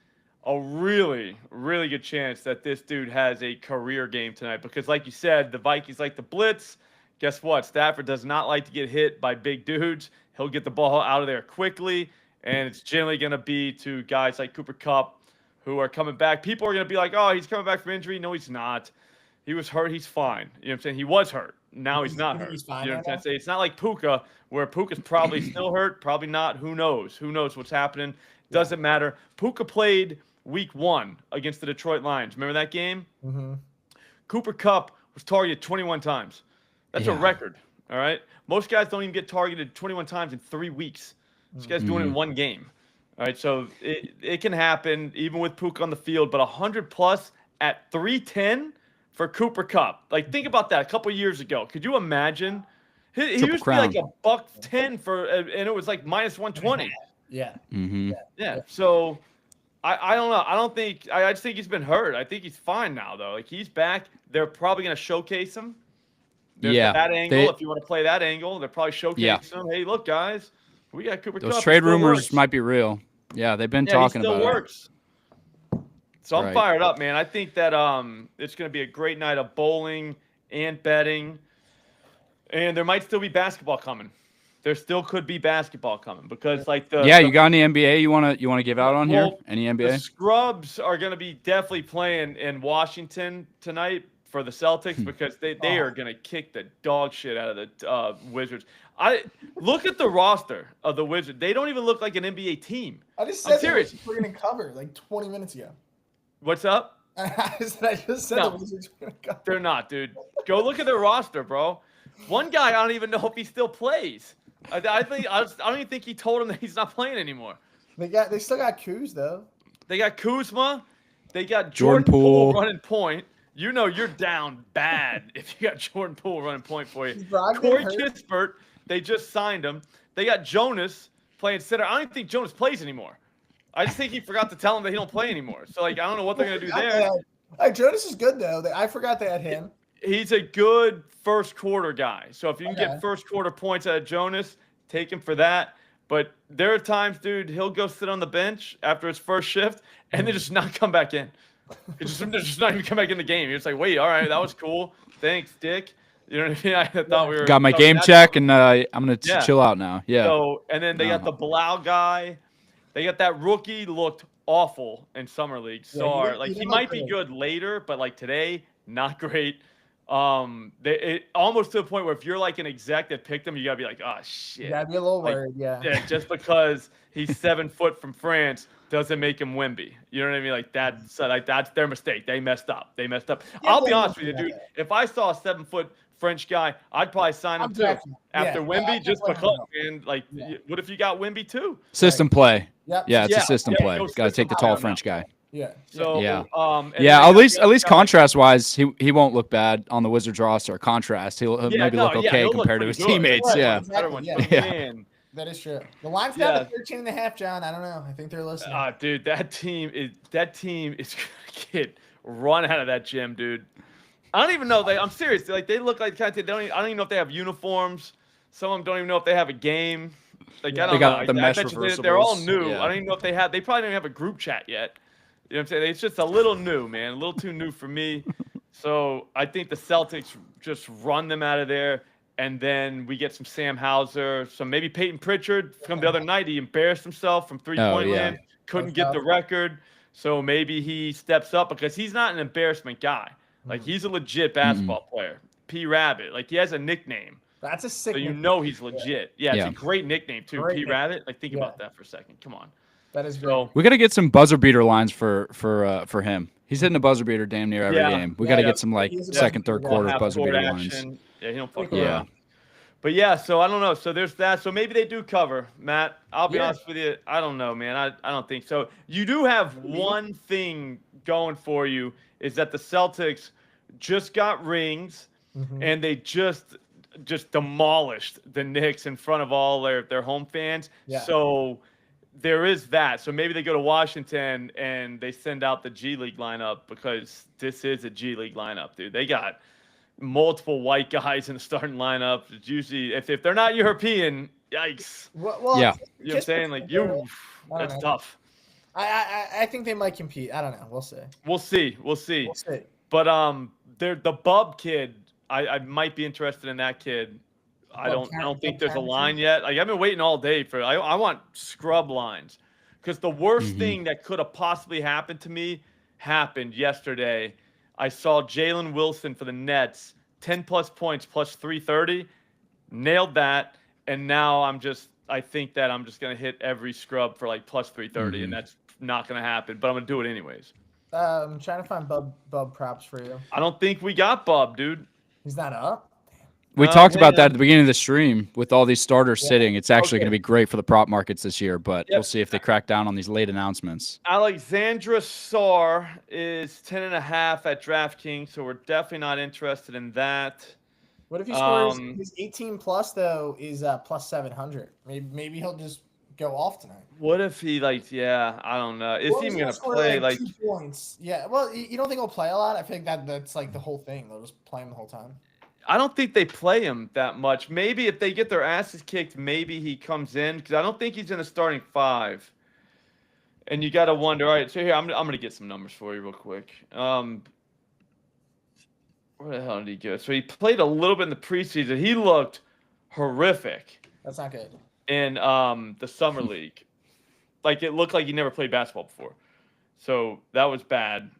a really, really good chance that this dude has a career game tonight because, like you said, the Vikings like to blitz. Guess what? Stafford does not like to get hit by big dudes. He'll get the ball out of there quickly, and it's generally going to be to guys like Cooper Kupp who are coming back. People are going to be like, oh, he's coming back from injury. No, he's not. He was hurt. He's fine. You know what I'm saying? He was hurt. Now he's not hurt. He's fine You know right what I'm saying? It's not like Puka, where Puka's probably still hurt, probably not. Who knows? Who knows what's happening? Doesn't matter. Puka played week 1 against the Detroit Lions. Remember that game? Mm-hmm. Cooper Kupp was targeted 21 times. That's a record, all right? Most guys don't even get targeted 21 times in 3 weeks. This guy's doing it in 1 game. All right, so it can happen even with Puka on the field, but 100 plus at 310 for Cooper Kupp. Like, think about that a couple years ago. Could you imagine? He used to be like $110 for, and it was like minus 120. Yeah. Mm-hmm. Yeah. So I don't know. I just think he's been hurt. I think he's fine now, though. Like, he's back. They're probably going to showcase him. There's that angle. If you want to play that angle, they're probably showcasing him. Hey, look, guys, we got Cooper Kupp. Those trade rumors might be real. Yeah, they've been talking about it. Still works. So I'm fired up, man. I think that it's going to be a great night of bowling and betting, and there might still be basketball coming. There still could be basketball coming because, like you got any NBA you want to give out on here? Any NBA? The Scrubs are going to be definitely playing in Washington tonight for the Celtics because they are going to kick the dog shit out of the Wizards. I look at the roster of the Wizards. They don't even look like an NBA team. I just said serious. We're going to cover like 20 minutes ago. What's up? I just said the Wizards were going to cover. They're not, dude. Go look at their roster, bro. One guy, I don't even know if he still plays. I don't even think he told him that he's not playing anymore. They still got Kuz though. They got Kuzma. They got Jordan Jordan Poole Poole. running point. You know you're down bad if you got Jordan Poole running point for you. Is Brogdon Corey hurt? Kispert, they just signed him. They got Jonas playing center. I don't even think Jonas plays anymore. I just think he forgot to tell him that he don't play anymore. So, like, I don't know what they're going to do there. Hey, Jonas is good, though. I forgot they had him. He's a good first quarter guy. So, if you can Okay. get first quarter points out of Jonas, take him for that. But there are times, dude, he'll go sit on the bench after his first shift and then just not come back in. It's just not even come back in the game. You're just like, wait, all right, that was cool. Thanks, Dick. You know what I mean? I thought we were Got my so game that's- check, and I'm gonna Yeah. chill out now. Yeah. So, and then they got the Blau guy. They got that rookie looked awful in summer league. Yeah, So, he he might be looked good later, but like today, not great. It almost to the point where if you're like an exec that picked him, you gotta be like, oh You shit. gotta be a little Like, worried, yeah. Yeah, just because he's 7 foot from France doesn't make him Wemby. You know what I mean? Like that's their mistake. They messed up. Yeah, I'll be well, honest with you, dude. If I saw a 7 foot French guy, I'd probably sign him I'm too definitely- after yeah, Wemby, I just definitely because, man. Like, Yeah. what if you got Wemby too? System play. Yep. Yeah, it's Yeah, a system yeah, play. go Got to take system the play tall on that French guy. Yeah. So Yeah. and Yeah, then at they least got the other guy- contrast wise, he won't look bad on the Wizards roster. Contrast, he'll Yeah, maybe no, look yeah, okay he'll look compared to pretty his good. teammates. Right, Yeah. exactly, Better one. yeah. But Yeah. man, That is true. The line's Yeah. down to 13 and a half, John. I don't know. I think they're listening. dude, that team is gonna get run out of that gym, dude. I don't even know. I'm serious. They look like kind of. I don't even know if they have uniforms. Some of them don't even know if they have a game. Like I Yeah. don't They got know. the I mesh bet you they're all reversibles. new. Yeah. I don't even know if they have. They probably don't even have a group chat yet. You know what I'm saying? It's just a little new, man. A little too new for me. So I think the Celtics just run them out of there, and then we get some Sam Hauser, some maybe Peyton Pritchard from the other night. He embarrassed himself from three-point yeah. land, couldn't get the record. So maybe he steps up because he's not an embarrassment guy. Like he's a legit basketball player. P Rabbit. Like he has a nickname. That's a sick So you nickname. know he's legit. Yeah, it's Yeah. a great nickname too. Great P nickname. Rabbit. Like think Yeah. about that for a second. Come on. That is great. So We got to get some buzzer beater lines for him. He's hitting a buzzer beater damn near every Yeah. game. We Yeah, got to yeah. get some like He's a second, buzzer third beater. quarter half buzzer court beater lines. action. Yeah, he don't fuck Yeah. around. But yeah, so I don't know. So there's that. So maybe they do cover, Matt. I'll be Yeah. honest with you. I don't know, man. I don't think so. You do have one thing going for you is that the Celtics just got rings Mhm. and they just demolished the Knicks in front of all their home fans. Yeah. So there is that. So maybe they go to Washington and they send out the G League lineup because this is a G League lineup, dude. They got multiple white guys in the starting lineup. It's usually if they're not European, yikes. Well, Yeah. You know what I'm saying? Like that's know. tough. I think they might compete. I don't know. We'll see. We'll see. We'll see. But they're the Bub kid. I might be interested in that kid. I don't think there's a line yet. Like I've been waiting all day for. I want scrub lines, because the worst thing that could have possibly happened to me happened yesterday. I saw Jalen Wilson for the Nets, 10 plus points plus 330, nailed that, and now I think that I'm just gonna hit every scrub for like plus 330, and that's not gonna happen. But I'm gonna do it anyways. I'm trying to find Bub props for you. I don't think we got Bub, dude. He's not up. We No, talked hang about that on. at the beginning of the stream with all these starters sitting. It's actually Okay. going to be great for the prop markets this year, but Yep. we'll see if they crack down on these late announcements. Alexandra Sarr is 10.5 at DraftKings, so we're definitely not interested in that. What if he scores his 18 plus though is plus 700? Maybe he'll just go off tonight. What if he I don't know. Is Well, he he's even gonna score, play 2 points? Yeah. Well, you don't think he'll play a lot? I think that's like the whole thing. They'll just play him the whole time. I don't think they play him that much. Maybe if they get their asses kicked, maybe he comes in, because I don't think he's in the starting 5. And you got to wonder. All right, so here I'm gonna get some numbers for you real quick. Where the hell did he go? So he played a little bit in the preseason. He looked horrific That's not good. in the summer league. Like it looked like he never played basketball before. So that was bad.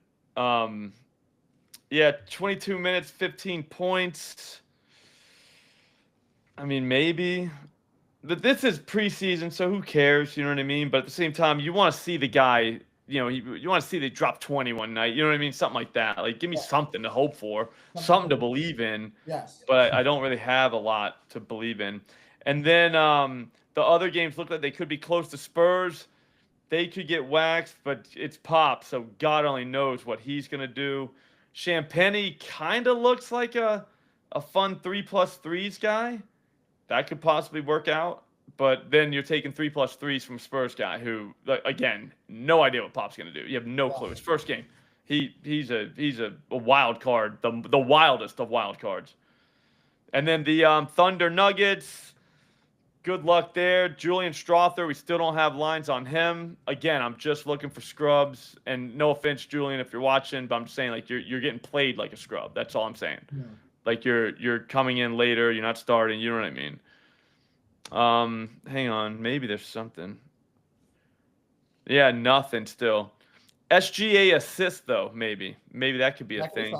Yeah, 22 minutes, 15 points. I mean, maybe. But this is preseason, so who cares? You know what I mean? But at the same time, you want to see the guy, you want to see they drop 20 one night. You know what I mean? Something like that. Like, give me something to hope for, something to believe in. Yes. But I don't really have a lot to believe in. And then the other games look like they could be close to Spurs. they could get waxed, but it's Pop, so God only knows what he's gonna do. Champagny kind of looks like a fun 3+3s guy. That could possibly work out. But then you're taking 3+3s from Spurs guy who, again, no idea what Pop's gonna do. You have no clue. His first game, he's a wild card, the wildest of wild cards. And then the Thunder Nuggets, good luck there. Julian Strother, we still don't have lines on him. Again, I'm just looking for scrubs. And no offense, Julian, if you're watching, but I'm just saying like you're getting played like a scrub. That's all I'm saying. Yeah. Like you're coming in later, you're not starting. You know what I mean? Hang on, maybe there's something. Yeah, nothing still. SGA assist though, maybe that could be a thing.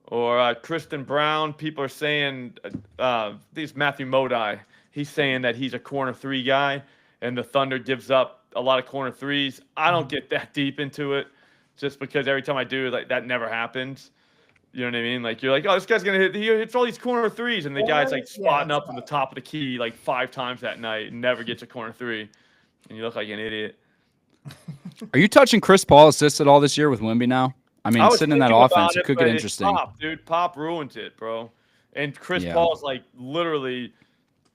Or Kristen Brown. People are saying these Matthew Modi. He's saying that he's a corner 3 guy, and the Thunder gives up a lot of corner 3s. I don't get that deep into it, just because every time I do, like that never happens. You know what I mean? Like you're like, oh, this guy's gonna hit. He hits all these corner 3s, and the guy's like spotting up from the top of the key like 5 times that night and never gets a corner 3, and you look like an idiot. Are you touching Chris Paul assists at all this year with Wemby now? I mean, sitting in that offense, it could get interesting. Pop, dude, Pop ruins it, bro. And Chris Paul's like literally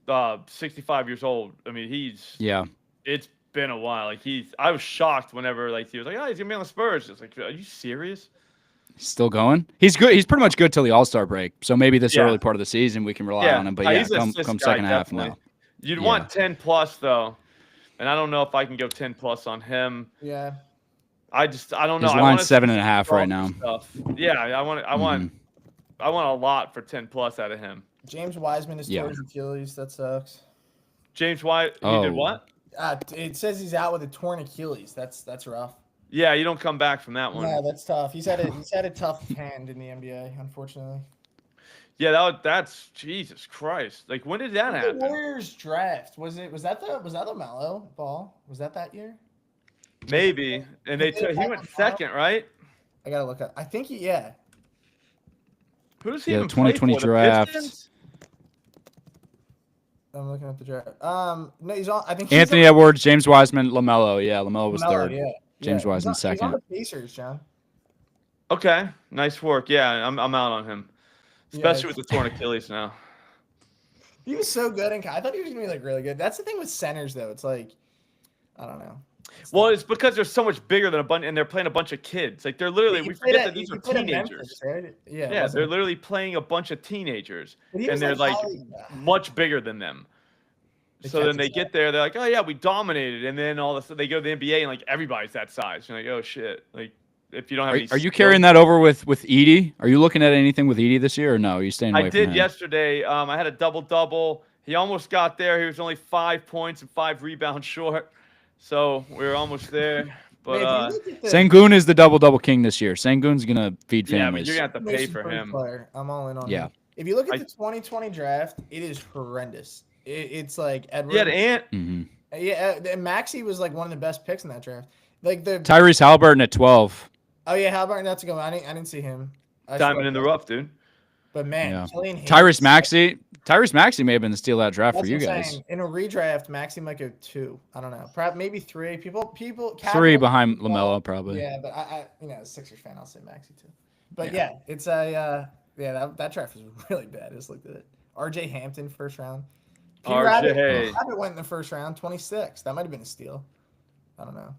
65 years old. I mean, it's been a while. Like I was shocked whenever like he was like, oh, he's gonna be on the Spurs. It's like, are you serious? Still going? He's good. He's pretty much good till the All-Star break. So maybe this early part of the season we can rely on him. But come second half now. You'd want 10+ though, and I don't know if I can go 10+ on him. Yeah. I don't know. His line's 7.5 right now. Yeah, I want a lot for 10+ out of him. James Wiseman is torn Achilles. That sucks. James Wiseman, he did what? It says he's out with a torn Achilles. That's rough. Yeah, you don't come back from that one. Yeah, that's tough. He's had a tough hand in the NBA, unfortunately. Yeah, that's Jesus Christ. Like, when did that happen? The Warriors draft was that LaMelo ball? Was that year? Maybe, and he went second, right? I gotta look up. I think Who does he even 2020 play for? draft. I'm looking at the draft. No, he's on. I think Anthony Edwards, James Wiseman, LaMelo. Yeah, LaMelo was third. Yeah. James Wiseman second. He's on the Pacers, John. Okay, nice work. Yeah, I'm out on him, especially with the torn Achilles now. He was so good, and I thought he was gonna be like really good. That's the thing with centers, though. It's like, I don't know. It's because they're so much bigger than a bunch, and they're playing a bunch of kids. Like they're literally, we forget that these are teenagers. Memphis, right? Yeah, they're literally playing a bunch of teenagers, and they're like much bigger than them. So then they get there, they're like, oh yeah, we dominated, and then all of a sudden they go to the NBA and like everybody's that size. You're like, oh shit, like if you don't have any. Are you carrying that over with Edie? Are you looking at anything with Edie this year, or no? Are you staying away from him? I did yesterday. I had a double. He almost got there. He was only 5 points and 5 rebounds short. So we were almost there, but Sengun is the double king this year. Sengun's gonna feed families. Yeah, but you're gonna have to pay for him. I'm all in on him. If you look at the 2020 draft, it is horrendous. It's like Edwards. Yeah, Ant. Mm-hmm. Yeah, Maxey was like one of the best picks in that draft. Like Tyrese Halliburton at 12. Oh yeah, Halliburton. That's a good one. I didn't see him. Diamond in the rough, dude. But man, Tyrese Maxey may have been the steal that draft for you guys. Saying. In a redraft, Maxey might go 2. I don't know. Perhaps maybe 3. People 3 behind LaMelo probably. Yeah, but I Sixers fan, I'll say Maxey too. But yeah, it's that draft was really bad. I just looked at it. RJ Hampton first round. Rabbit went in the first round, 26. That might have been a steal. I don't know.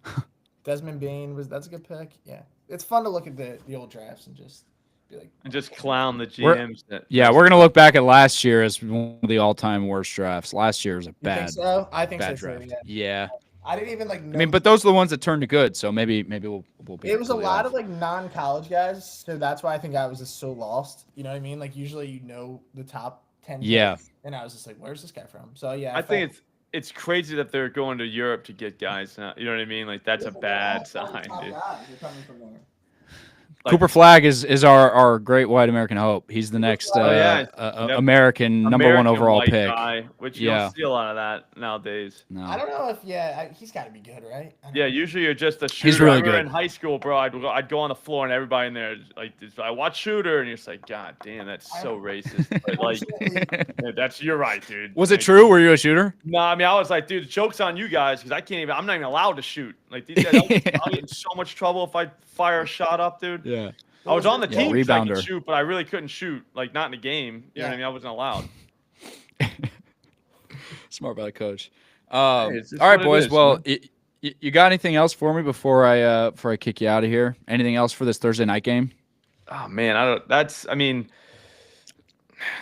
Desmond Bain that's a good pick. Yeah, it's fun to look at the old drafts and just be like, and just clown the GMs. We're gonna look back at last year as one of the all-time worst drafts. Last year was a bad. You think so? I think bad so draft. too, Yeah. I didn't even know. I mean, but those are the ones that turned to good. So maybe we'll be. It was a lot of like non-college guys, so that's why I think I was just so lost. You know what I mean? Like usually the top 10. Yeah. Picks, and I was just like, where's this guy from? So yeah. I think it's crazy that they're going to Europe to get guys. You know what I mean? Like that's a bad sign, dude. Like, Cooper Flagg is our great white American hope. He's the next yeah, American number one overall white pick. guy, which you don't see a lot of that nowadays. No. I don't know if he's got to be good, right? Yeah, usually you're just a shooter. He's really I remember good. in high school, bro. I'd go on the floor and everybody in there like, I watch shooter, and you're just like, God damn, that's so racist. But like, yeah, you're right, dude. Was it true? Were you a shooter? No, I mean, I was like, dude, the joke's on you guys because I'm not even allowed to shoot. Like these guys, I'll get in so much trouble if I fire a shot up, dude. Yeah. I was on the team so I could rebounder. shoot, but I really couldn't shoot. Like not in the game. You know what I mean? I wasn't allowed. Smart by the coach. Hey, all right, boys. Well, you got anything else for me before I kick you out of here? Anything else for this Thursday night game? Oh man, I mean,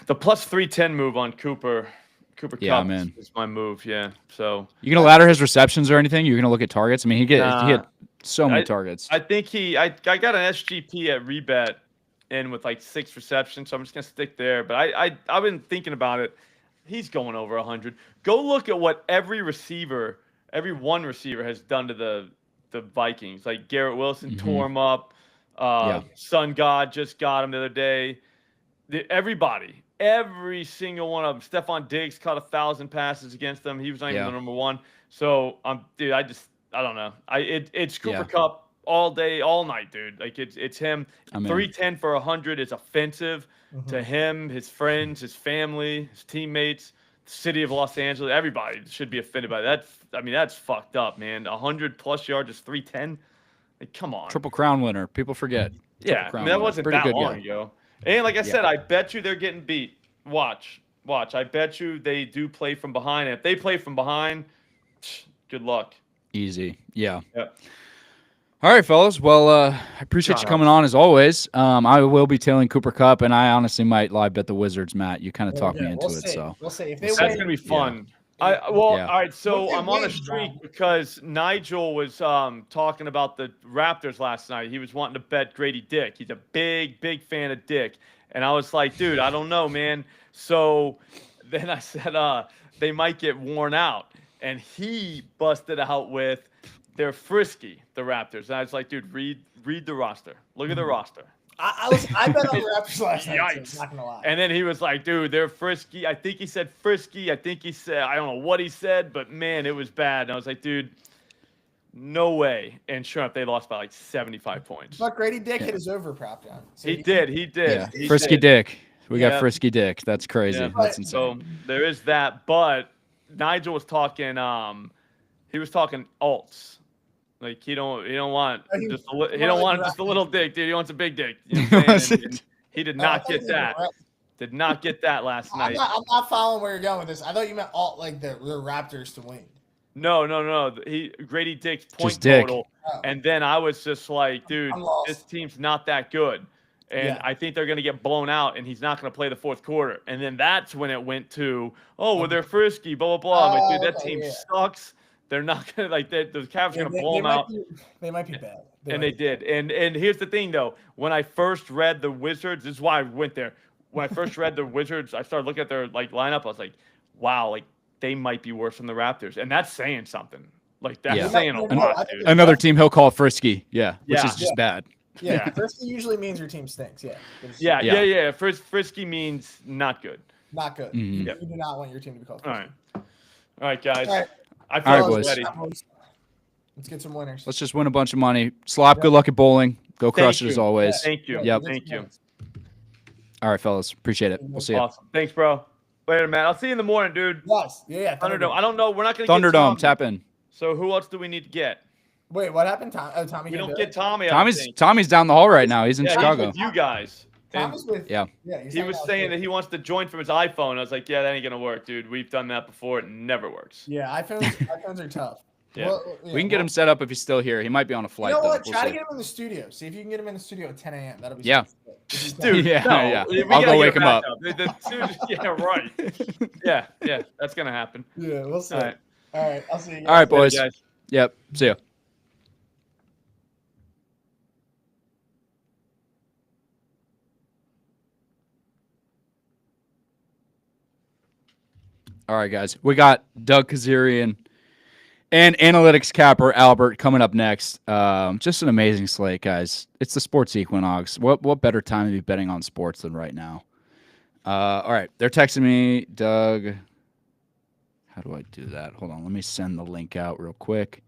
the plus 310 move on Cooper Cup is my move. Yeah. So you gonna ladder his receptions or anything? You're gonna look at targets? I mean, he had so many targets. I think I got an SGP at rebet in with like 6 receptions, so I'm just gonna stick there. But I've been thinking about it. He's going over 100. Go look at what every one receiver has done to the Vikings. Like Garrett Wilson tore him up. Sun God just got him the other day. Every single one of them. Stephon Diggs caught 1,000 passes against them. He was not even the number one. So dude, I don't know. It's Cooper Kupp all day, all night, dude. Like it's him. 310 for 100 is offensive to him, his friends, his family, his teammates, the city of Los Angeles. Everybody should be offended by that. I mean, that's fucked up, man. 100+ yards is 310. Like, come on. Triple Crown winner. People forget. Yeah, I mean, that wasn't that long ago. And like I said, I bet you they're getting beat. Watch. I bet you they do play from behind. And if they play from behind, good luck. Easy. Yeah. All right, fellas. Well, I appreciate you coming on as always. I will be tailing Cooper Kupp, and I honestly might live bet the Wizards, Matt. You kind of talked me into it, so we'll see. If that's gonna be fun. All right. So I'm on a streak because Nigel was talking about the Raptors last night. He was wanting to bet Grady Dick. He's a big fan of Dick, and I was like, dude, I don't know, man. So then I said, they might get worn out, and he busted out with they're frisky, the Raptors. And I was like, dude, read the roster. Look at the roster. I bet on the Raptors last night. Yikes. So I'm not gonna lie. And then he was like, dude, they're frisky. I think he said frisky. I think he said, I don't know what he said, but man, it was bad. And I was like, dude, no way. And sure enough, they lost by like 75 points. But Grady Dick hit his over prop down. So he did. Yeah. Frisky Dick. We got Frisky Dick. That's crazy. Yeah. That's insane. So there is that. But Nigel was talking, he was talking alts. Like he don't want just a little dick, dude. He wants a big dick. You know what I'm saying? And he did not get that. Did not get that last night. I'm not following where you're going with this. I thought you meant alt like the Raptors to win. No. Grady Dick's point total. And then I was just like, dude, this team's not that good. And I think they're going to get blown out, and he's not going to play the fourth quarter. And then that's when it went to, they're frisky, blah, blah, blah. I'm like, dude, that team sucks. They're not going to, the Cavs are going to blow them out. They might be bad. They did. And here's the thing, though. When I first read the Wizards, this is why I went there. When I first read the Wizards, I started looking at their lineup. I was like, wow, they might be worse than the Raptors. And that's saying something. Like, that's saying a lot, dude. Another team he'll call frisky. Which is just bad. Yeah, frisky usually means your team stinks. Yeah. Frisky means not good. Not good. Mm-hmm. You do not want your team to be called frisky. All right, guys. All right. I feel ready. Let's get some winners. Let's just win a bunch of money. Slop, good luck at bowling. Go crush it as always. Thank you. Yep. Thank you. All right, fellas. Appreciate it. We'll see you. Awesome. Thanks, bro. Later, man. I'll see you in the morning, dude. Yes. Yeah. Thunderdome. I don't know. We're not going to get Thunderdome. Tap in. So who else do we need to get? Wait, what happened? Tommy. We don't get Tommy. Tommy's down the hall right now. He's in Chicago. He's with you guys. Tommy's with. Yeah. He was saying that he wants to join from his iPhone. I was like, yeah, that ain't gonna work, dude. We've done that before. It never works. Yeah, iPhones are tough. Yeah. We can get him set up if he's still here. He might be on a flight. You know what? Though. Try to get him in the studio. See if you can get him in the studio at 10 a.m. That'll be Dude. Yeah. I'll go wake him up. Yeah, right. Yeah. That's gonna happen. Yeah, we'll see. All right. I'll see you guys. All right, boys. Guys. Yep. See ya. All right, guys. We got Doug Kazarian And analytics capper Albert coming up next. Just an amazing slate, guys. It's the sports equinox. What better time to be betting on sports than right now? All right, they're texting me, Doug. How do I do that? Hold on, let me send the link out real quick.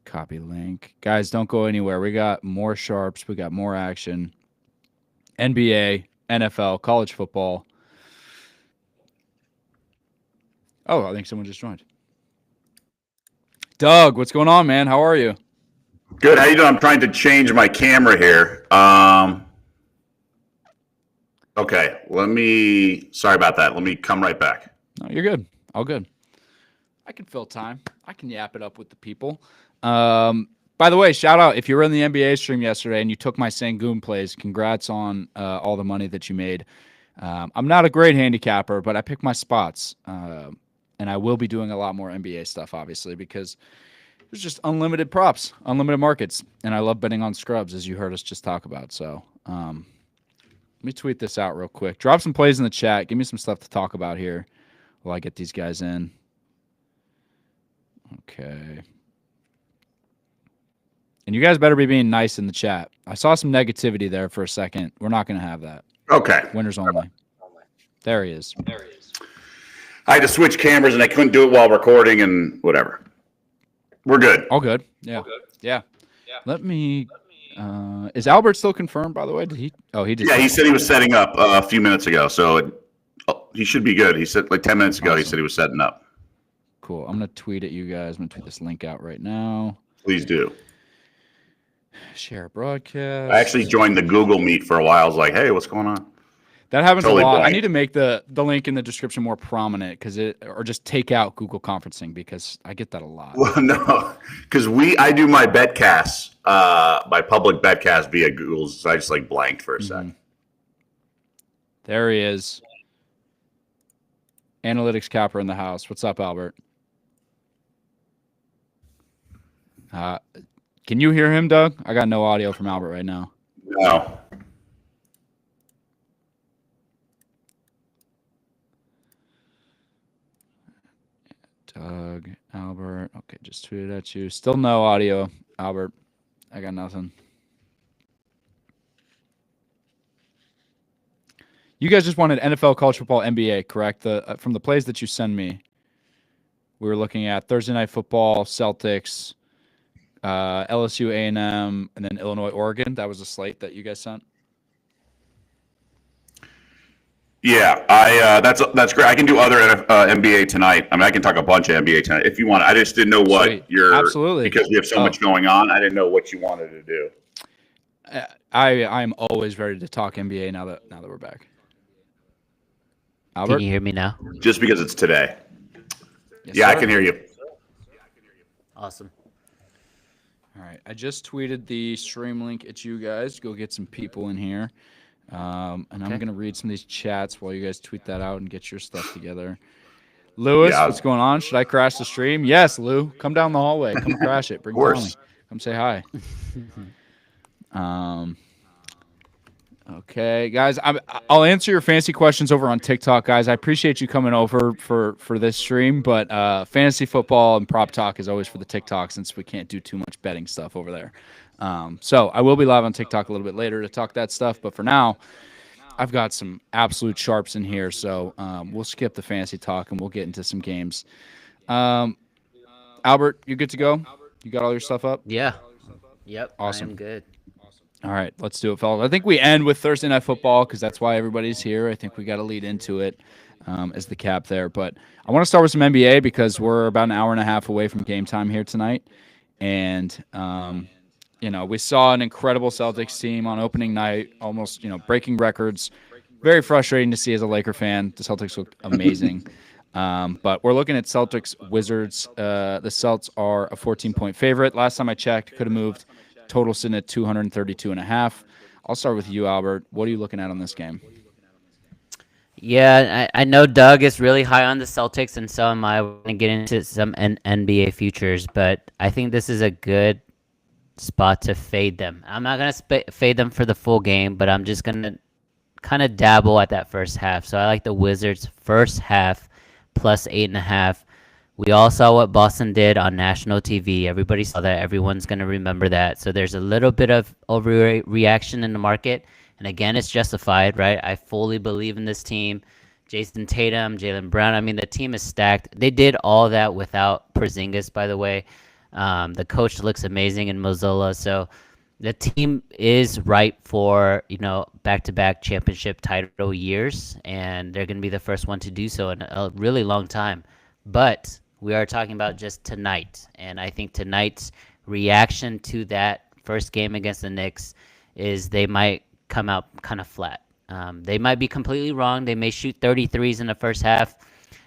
Copy link. Guys, don't go anywhere. We got more sharps. We got more action. NBA, NFL, college football. Oh, I think someone just joined. Doug, what's going on, man? How are you? Good. How you doing? I'm trying to change my camera here. Okay. Sorry about that. Let me come right back. No, you're good. All good. I can fill time. I can yap it up with the people. By the way, shout out if you were in the NBA stream yesterday and you took my Sangoon plays. Congrats on all the money that you made. I'm not a great handicapper, but I picked my spots. And I will be doing a lot more NBA stuff, obviously, because there's just unlimited props, unlimited markets. And I love betting on scrubs, as you heard us just talk about. So let me tweet this out real quick. Drop some plays in the chat. Give me some stuff to talk about here while I get these guys in. Okay. And you guys better be being nice in the chat. I saw some negativity there for a second. We're not going to have that. Okay. Winners only. There he is. I had to switch cameras and I couldn't do it while recording and whatever. We're good. All good. Yeah. All good. Yeah. Let me. Is Albert still confirmed? By the way, did he? Oh, he just. Yeah, he said he was setting up a few minutes ago, so he should be good. He said like 10 minutes ago. Awesome. He said he was setting up. Cool. I'm gonna tweet at you guys. I'm gonna tweet this link out right now. Please do. Share broadcast. I actually joined the Google Meet for a while. I was like, hey, what's going on? That happens totally a lot. Blank. I need to make the link in the description more prominent or just take out Google conferencing because I get that a lot. Well, no, because I do my betcasts, my public betcast via Google, so I just like blanked for a second. There he is. Analytics capper in the house. What's up, Albert? Can you hear him, Doug? I got no audio from Albert right now. No. Doug, Albert. Okay, just tweeted at you. Still no audio, Albert. I got nothing. You guys just wanted NFL, college football, NBA, correct? From the plays that you send me, we were looking at Thursday night football, Celtics, LSU, A&M, and then Illinois, Oregon. That was a slate that you guys sent. Yeah, that's great. I can do other NBA tonight. I mean, I can talk a bunch of NBA tonight if you want. I just didn't know what absolutely because we have so much going on. I didn't know what you wanted to do. I'm always ready to talk NBA now that we're back. Albert? Can you hear me now? Just because it's today. Yes, yeah, sir. I can hear you. Awesome. All right, I just tweeted the stream link at you guys. Go get some people in here. And I'm going to read some of these chats while you guys tweet that out and get your stuff together. Lewis, what's going on? Should I crash the stream? Yes, Lou. Come down the hallway. Come crash it. Bring Tommy. Come say hi. Okay, guys, I'll answer your fantasy questions over on TikTok, guys. I appreciate you coming over for this stream, but fantasy football and prop talk is always for the TikTok since we can't do too much betting stuff over there. So I will be live on TikTok a little bit later to talk that stuff, but for now, I've got some absolute sharps in here, so we'll skip the fantasy talk and we'll get into some games. Albert, you good to go? You got all your stuff up? Yeah. Yep. Awesome. I'm good. All right, let's do it, fellas. I think we end with Thursday Night Football because that's why everybody's here. I think we got to lead into it as the cap there. But I want to start with some NBA because we're about an hour and a half away from game time here tonight. And, we saw an incredible Celtics team on opening night, almost, breaking records. Very frustrating to see as a Laker fan. The Celtics look amazing. But we're looking at Celtics-Wizards. The Celts are a 14-point favorite. Last time I checked, could have moved. Total sitting at 232.5. I'll start with you, Albert. What are you looking at on this game? Yeah, I know Doug is really high on the Celtics, and so am I. We're going to get into some NBA futures, but I think this is a good spot to fade them. I'm not going to fade them for the full game, but I'm just going to kind of dabble at that first half. So I like the Wizards first half plus 8.5 We all saw what Boston did on national TV. Everybody saw that. Everyone's going to remember that. So there's a little bit of overreaction in the market. And again, it's justified, right? I fully believe in this team. Jason Tatum, Jaylen Brown. I mean, the team is stacked. They did all that without Porzingis, by the way. The coach looks amazing in Mozilla. So the team is ripe for, back-to-back championship title years. And they're going to be the first one to do so in a really long time. But we are talking about just tonight. And I think tonight's reaction to that first game against the Knicks is they might come out kind of flat. They might be completely wrong. They may shoot 33s in the first half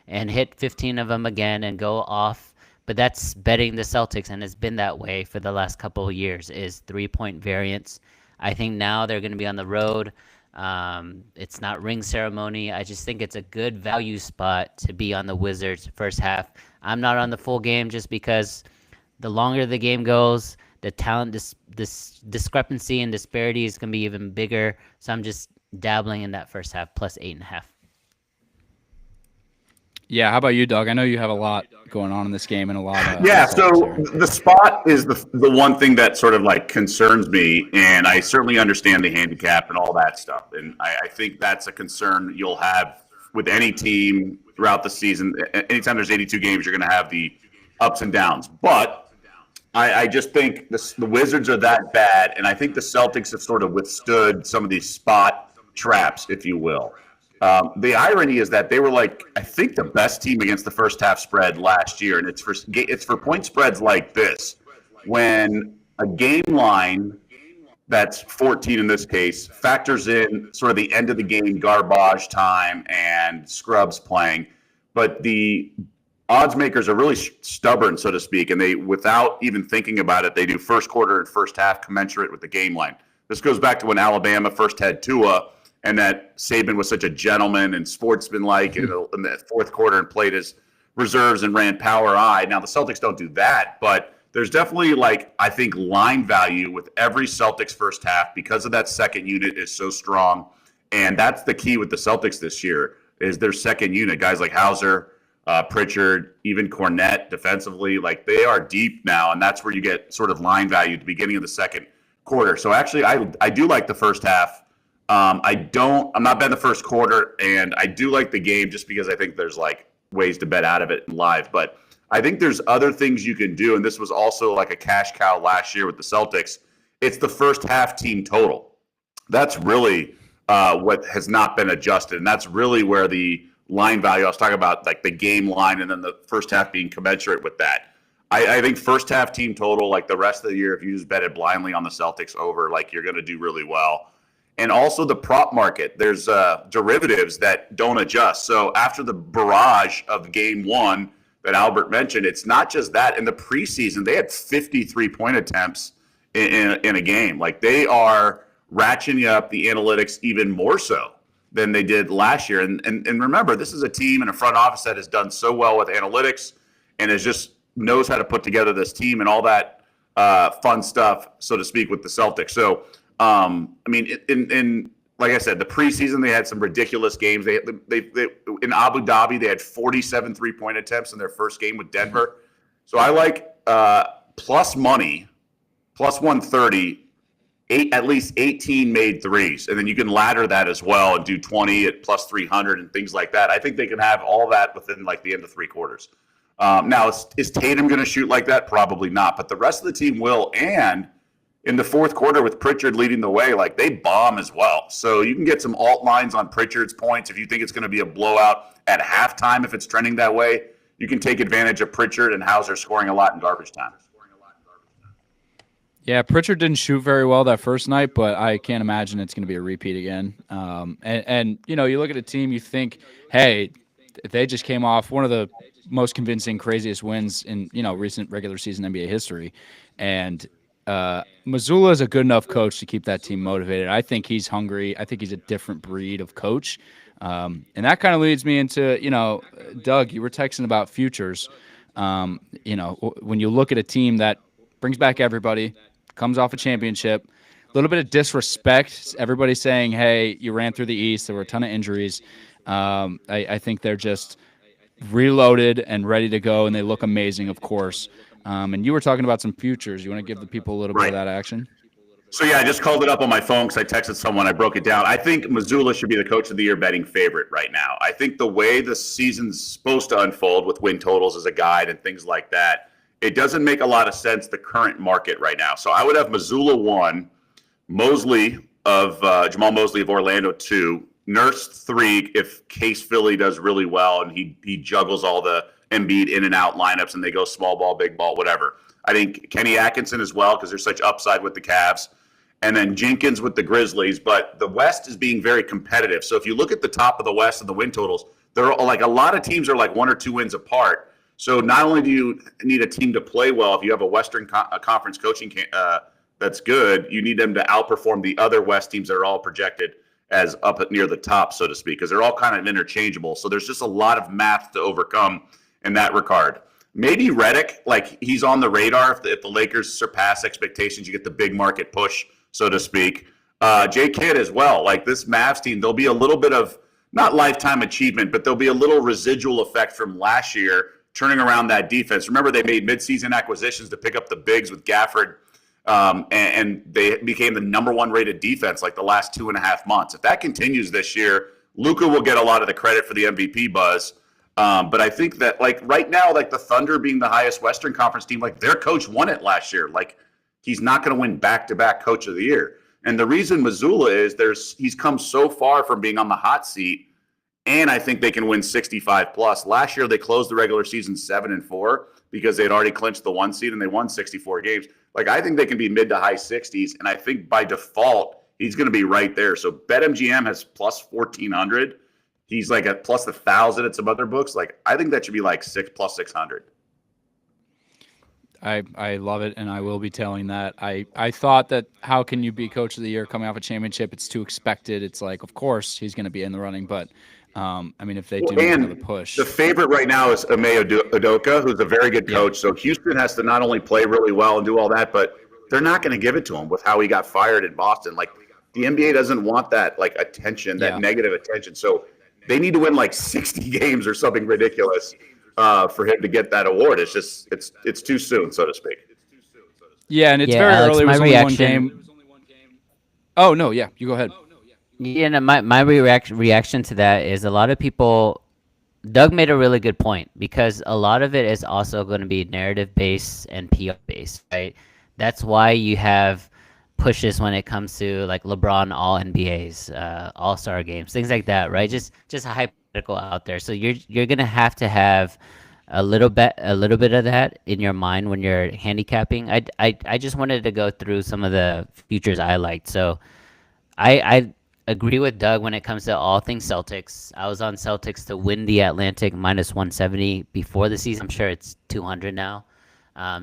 and hit 15 of them again and go off. But that's betting the Celtics, and it's been that way for the last couple of years, is 3-point variance. I think now they're going to be on the road. It's not ring ceremony. I just think it's a good value spot to be on the Wizards first half. I'm not on the full game just because the longer the game goes, the talent this discrepancy and disparity is going to be even bigger. So I'm just dabbling in that first half plus 8.5. Yeah, how about you, Doug? I know you have a lot going on in this game and a lot of Yeah, so results here. the spot is the one thing that sort of like concerns me, and I certainly understand the handicap and all that stuff. And I think that's a concern you'll have with any team throughout the season. Anytime there's 82 games, you're going to have the ups and downs. But I just think the Wizards are that bad, and I think the Celtics have sort of withstood some of these spot traps, if you will. The irony is that they were I think the best team against the first half spread last year, and it's for point spreads like this, when a game line that's 14 in this case factors in sort of the end of the game garbage time and scrubs playing, but the odds makers are really stubborn, so to speak, and they, without even thinking about it, they do first quarter and first half commensurate with the game line. This goes back to when Alabama first had Tua, and that Saban was such a gentleman and sportsman-like in the fourth quarter and played his reserves and ran power I. Now, the Celtics don't do that, but there's definitely, I think, line value with every Celtics first half because of that second unit is so strong. And that's the key with the Celtics this year is their second unit. Guys like Hauser, Pritchard, even Cornette defensively, they are deep now, and that's where you get sort of line value at the beginning of the second quarter. So, actually, I do like the first half. I'm not betting the first quarter, and I do like the game just because I think there's ways to bet out of it live. But I think there's other things you can do, and this was also a cash cow last year with the Celtics. It's the first half team total. That's really what has not been adjusted, and that's really where the line value I was talking about, the game line, and then the first half being commensurate with that. I think first half team total, the rest of the year, if you just bet it blindly on the Celtics over, you're going to do really well. And also the prop market. There's derivatives that don't adjust. So after the barrage of game one that Albert mentioned, it's not just that. In the preseason, they had 53 point attempts in a game. They are ratcheting up the analytics even more so than they did last year. And remember, this is a team and a front office that has done so well with analytics and knows how to put together this team and all that fun stuff, so to speak, with the Celtics. So, like I said, the preseason they had some ridiculous games. They in Abu Dhabi they had 47 3-point attempts in their first game with Denver. So I like plus money, plus 130, at least 18 made threes, and then you can ladder that as well and do 20 at plus 300 and things like that. I think they can have all that within the end of three quarters. Now is Tatum going to shoot like that? Probably not, but the rest of the team will. And in the fourth quarter with Pritchard leading the way, they bomb as well. So you can get some alt lines on Pritchard's points if you think it's going to be a blowout at halftime. If it's trending that way, you can take advantage of Pritchard and Hauser scoring a lot in garbage time. Yeah, Pritchard didn't shoot very well that first night, but I can't imagine it's going to be a repeat again. And you look at a team, you think, hey, they just came off one of the most convincing, craziest wins in recent regular season NBA history, and Mazzulla is a good enough coach to keep that team motivated. I think he's hungry. I think he's a different breed of coach. And that kind of leads me into, Doug, you were texting about futures. When you look at a team that brings back everybody, comes off a championship, a little bit of disrespect. Everybody's saying, hey, you ran through the East. There were a ton of injuries. I think they're reloaded and ready to go, and they look amazing, of course. And you were talking about some futures. You want to give the people a little bit of that action? So, yeah, I just called it up on my phone because I texted someone. I broke it down. I think Missoula should be the coach of the year betting favorite right now. I think the way the season's supposed to unfold with win totals as a guide and things like that, it doesn't make a lot of sense, the current market right now. So I would have Missoula 1, Jamal Mosley of Orlando 2, Nurse 3 if Case Philly does really well and he juggles all the Embiid in and out lineups and they go small ball, big ball, whatever. I think Kenny Atkinson as well because there's such upside with the Cavs. And then Jenkins with the Grizzlies. But the West is being very competitive. So if you look at the top of the West and the win totals, there are like a lot of teams are like 1 or 2 wins apart. So not only do you need a team to play well, if you have a Western Conference coaching that's good, you need them to outperform the other West teams that are all projected as up at near the top, so to speak, because they're all kind of interchangeable. So there's just a lot of math to overcome in that regard. Maybe Redick, like he's on the radar. If the Lakers surpass expectations, you get the big market push, so to speak. Jay Kidd as well. Like this Mavs team, there'll be a little bit of not lifetime achievement, but there'll be a little residual effect from last year turning around that defense. Remember, they made midseason acquisitions to pick up the bigs with Gafford, and they became the number 1 rated defense like the last 2.5 months. If that continues this year, Luka will get a lot of the credit for the MVP buzz. But I think that like right now, like the Thunder being the highest Western Conference team, like their coach won it last year. Like he's not going to win back-to-back Coach of the Year. And the reason Missoula is he's come so far from being on the hot seat, and I think they can win 65 plus. Last year they closed the regular season 7-4 because they had already clinched the 1 seed and they won 64 games. Like I think they can be mid to high 60s, and I think by default he's going to be right there. So BetMGM has plus 1,400. He's like at plus 1,000 at some other books. Like I think that should be like plus 600. I love it, and I will be telling that. I thought that how can you be coach of the year coming off a championship? It's too expected. It's like, of course, he's going to be in the running, but I mean, if they do another push. The favorite right now is Ime Udoka, who's a very good coach. So Houston has to not only play really well and do all that, but they're not going to give it to him with how he got fired in Boston. Like the NBA doesn't want that like attention, that negative attention. So they need to win like 60 games or something ridiculous for him to get that award. It's just it's too soon, so to speak. Yeah, and it's very Alex, early. It was my only reaction, 1 game. Oh no, yeah, you go ahead. Yeah, no, my reaction to that is a lot of people. Doug made a really good point because a lot of it is also going to be narrative based and PR based, right? That's why you have pushes when it comes to like LeBron All NBAs, All-Star games, things like that, right? Just a hypothetical out there. So you're gonna have to have a little bit of that in your mind when you're handicapping. I just wanted to go through some of the futures I liked. So I agree with Doug when it comes to all things Celtics. I was on Celtics to win the Atlantic minus 170 before the season. I'm sure it's 200 now.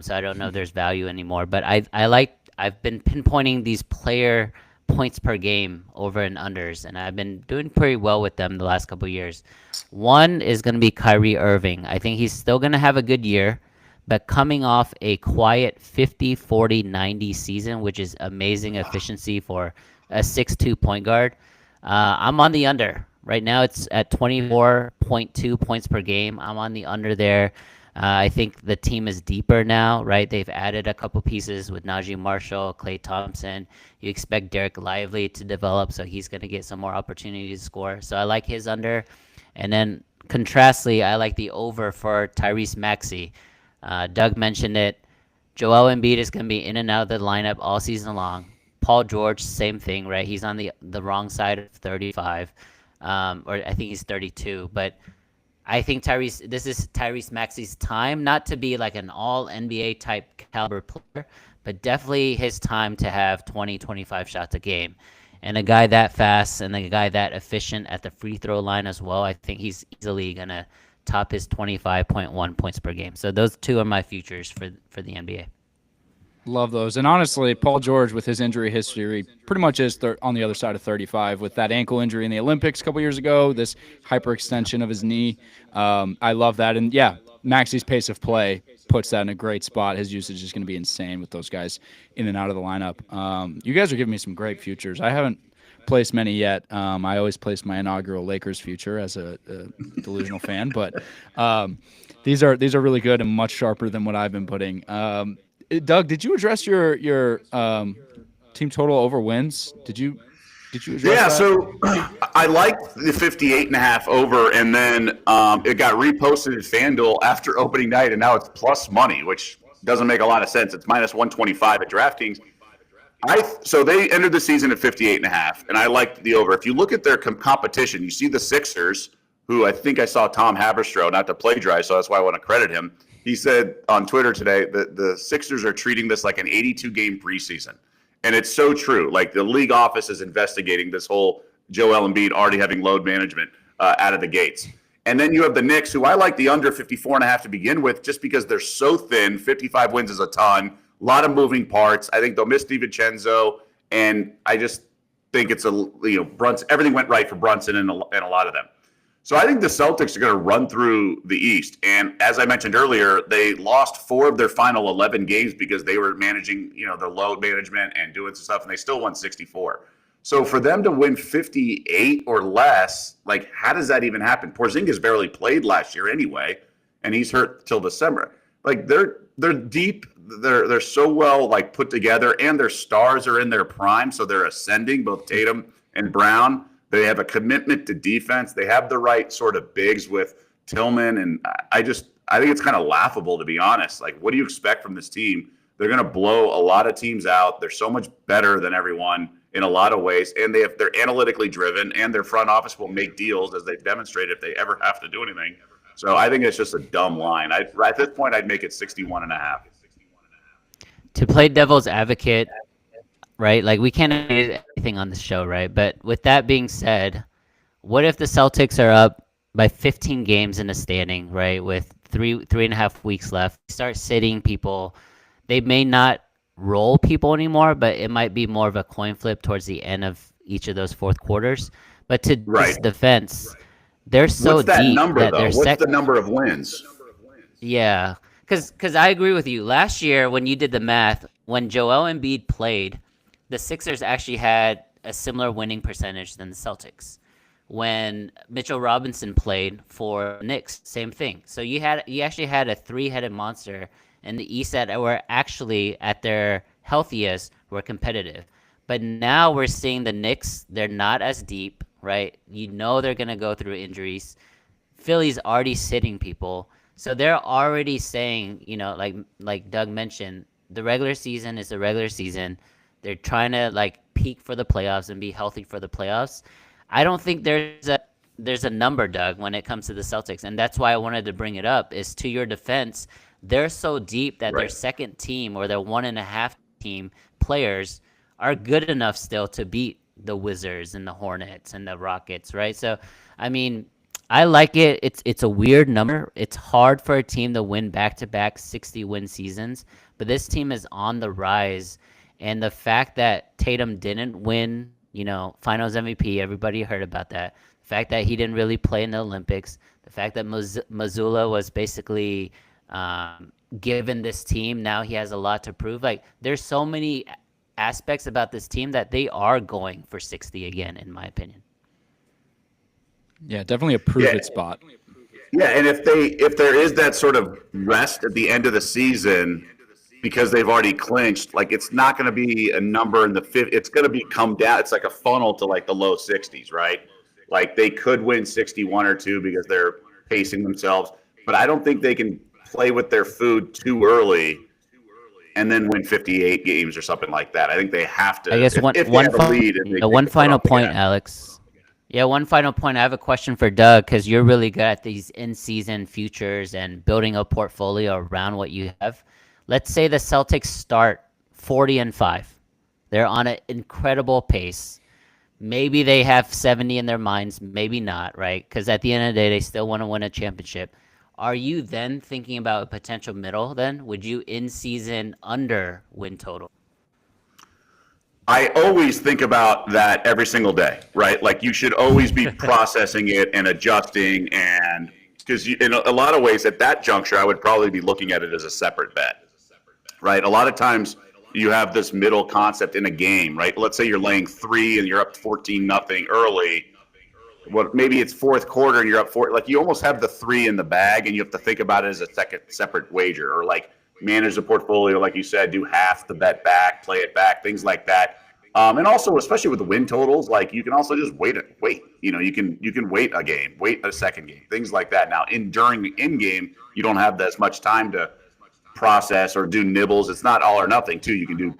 So I don't know if there's value anymore. But I've been pinpointing these player points per game over and unders, and I've been doing pretty well with them the last couple of years. One is going to be Kyrie Irving. I think he's still going to have a good year, but coming off a quiet 50, 40, 90 season, which is amazing efficiency for a 6'2" point guard, I'm on the under. Right now it's at 24.2 points per game. I'm on the under there. I think the team is deeper now, right? They've added a couple pieces with Najee Marshall, Klay Thompson. You expect Derek Lively to develop, so he's going to get some more opportunities to score. So I like his under. And then contrastly, I like the over for Tyrese Maxey. Doug mentioned it. Joel Embiid is going to be in and out of the lineup all season long. Paul George, same thing, right? He's on the wrong side of 35, or I think he's 32. But I think this is Tyrese Maxey's time, not to be like an all NBA type caliber player, but definitely his time to have 20, 25 shots a game. And a guy that fast and a guy that efficient at the free throw line as well, I think he's easily going to top his 25.1 points per game. So those two are my futures for the NBA. Love those. And honestly, Paul George, with his injury history, pretty much is on the other side of 35 with that ankle injury in the Olympics a couple years ago, this hyperextension of his knee. I love that. And, yeah, Maxey's pace of play puts that in a great spot. His usage is going to be insane with those guys in and out of the lineup. You guys are giving me some great futures. I haven't placed many yet. I always place my inaugural Lakers future as a delusional fan, but these are really good and much sharper than what I've been putting. Doug, did you address your team total over wins? Did you address Yeah, that? so I liked the 58.5 over, and then it got reposted at FanDuel after opening night, and now it's plus money, which doesn't make a lot of sense. It's minus 125 at DraftKings. So they entered the season at 58.5, and I liked the over. If you look at their competition, you see the Sixers, who I think I saw Tom Haberstroh, not to plagiarize, so that's why I want to credit him. He said on Twitter today that the Sixers are treating this like an 82-game preseason. And it's so true. Like, the league office is investigating this whole Joel Embiid already having load management out of the gates. And then you have the Knicks, who I like the under 54.5 to begin with, just because they're so thin. 55 wins is a ton. A lot of moving parts. I think they'll miss DiVincenzo, and I just think it's Brunson. Everything went right for Brunson and a lot of them. So I think the Celtics are going to run through the East. And as I mentioned earlier, they lost 4 of their final 11 games because they were managing, their load management and doing some stuff, and they still won 64. So for them to win 58 or less, like, how does that even happen? Porzingis barely played last year anyway, and he's hurt till December. Like, they're deep. They're so well, like, put together, and their stars are in their prime, so they're ascending, both Tatum and Brown. They have a commitment to defense. They have the right sort of bigs with Tillman, and I think it's kind of laughable, to be honest. Like, what do you expect from this team? They're going to blow a lot of teams out. They're so much better than everyone in a lot of ways, and they're analytically driven, and their front office will make deals, as they've demonstrated, if they ever have to do anything. So I think it's just a dumb line. At this point, I'd make it 61.5. To play devil's advocate, right? Like, we can't do anything on the show, right? But with that being said, what if the Celtics are up by 15 games in the standing, right? With three and a half weeks left, start sitting people. They may not roll people anymore, but it might be more of a coin flip towards the end of each of those fourth quarters. But to this defense, they're so What's that deep number, that though? they're What's the number of wins? Yeah, because I agree with you. Last year, when you did the math, when Joel Embiid played, the Sixers actually had a similar winning percentage than the Celtics. When Mitchell Robinson played for Knicks, same thing. So you actually had a 3-headed monster in the East that were actually at their healthiest were competitive. But now we're seeing the Knicks, they're not as deep, right? They're going to go through injuries. Philly's already sitting people. So they're already saying, like Doug mentioned, the regular season is the regular season. They're trying to peak for the playoffs and be healthy for the playoffs. I don't think there's a number, Doug, when it comes to the Celtics, and that's why I wanted to bring it up. Is to your defense, they're so deep that their second team or their 1.5 team players are good enough still to beat the Wizards and the Hornets and the Rockets, right? So, I mean, I like it. It's a weird number. It's hard for a team to win back-to-back 60-win seasons, but this team is on the rise. And the fact that Tatum didn't win, Finals MVP, everybody heard about that. The fact that he didn't really play in the Olympics. The fact that Mazzulla was basically given this team. Now he has a lot to prove. There's so many aspects about this team that they are going for 60 again, in my opinion. Yeah, definitely a prove-it spot. Yeah, and if there is that sort of rest at the end of the season, because they've already clinched, it's not going to be a number in the fifth. It's going to come down. It's like a funnel to the low 60s, right? They could win 61 or 2 because they're pacing themselves, but I don't think they can play with their food too early and then win 58 games or something like that. I think they have to. I guess one final point, Alex. Yeah, one final point. I have a question for Doug, because you're really good at these in-season futures and building a portfolio around what you have. Let's say the Celtics start 40-5. They're on an incredible pace. Maybe they have 70 in their minds, maybe not, right? Because at the end of the day, they still want to win a championship. Are you then thinking about a potential middle then? Would you in-season under win total? I always think about that every single day, right? You should always be processing it and adjusting, and because in a lot of ways at that juncture, I would probably be looking at it as a separate bet. Right. A lot of times you have this middle concept in a game, right? Let's say you're laying 3 and you're up 14-0 early. Well, maybe it's fourth quarter and you're up 4. Like, you almost have the 3 in the bag, and you have to think about it as a second separate wager, or like manage the portfolio, like you said, do half the bet back, play it back, things like that. And also, especially with the win totals, like, you can also just wait. You know, you can wait a game, wait a second game, things like that. Now, during in game, you don't have as much time to process or do nibbles. It's not all or nothing too. You can do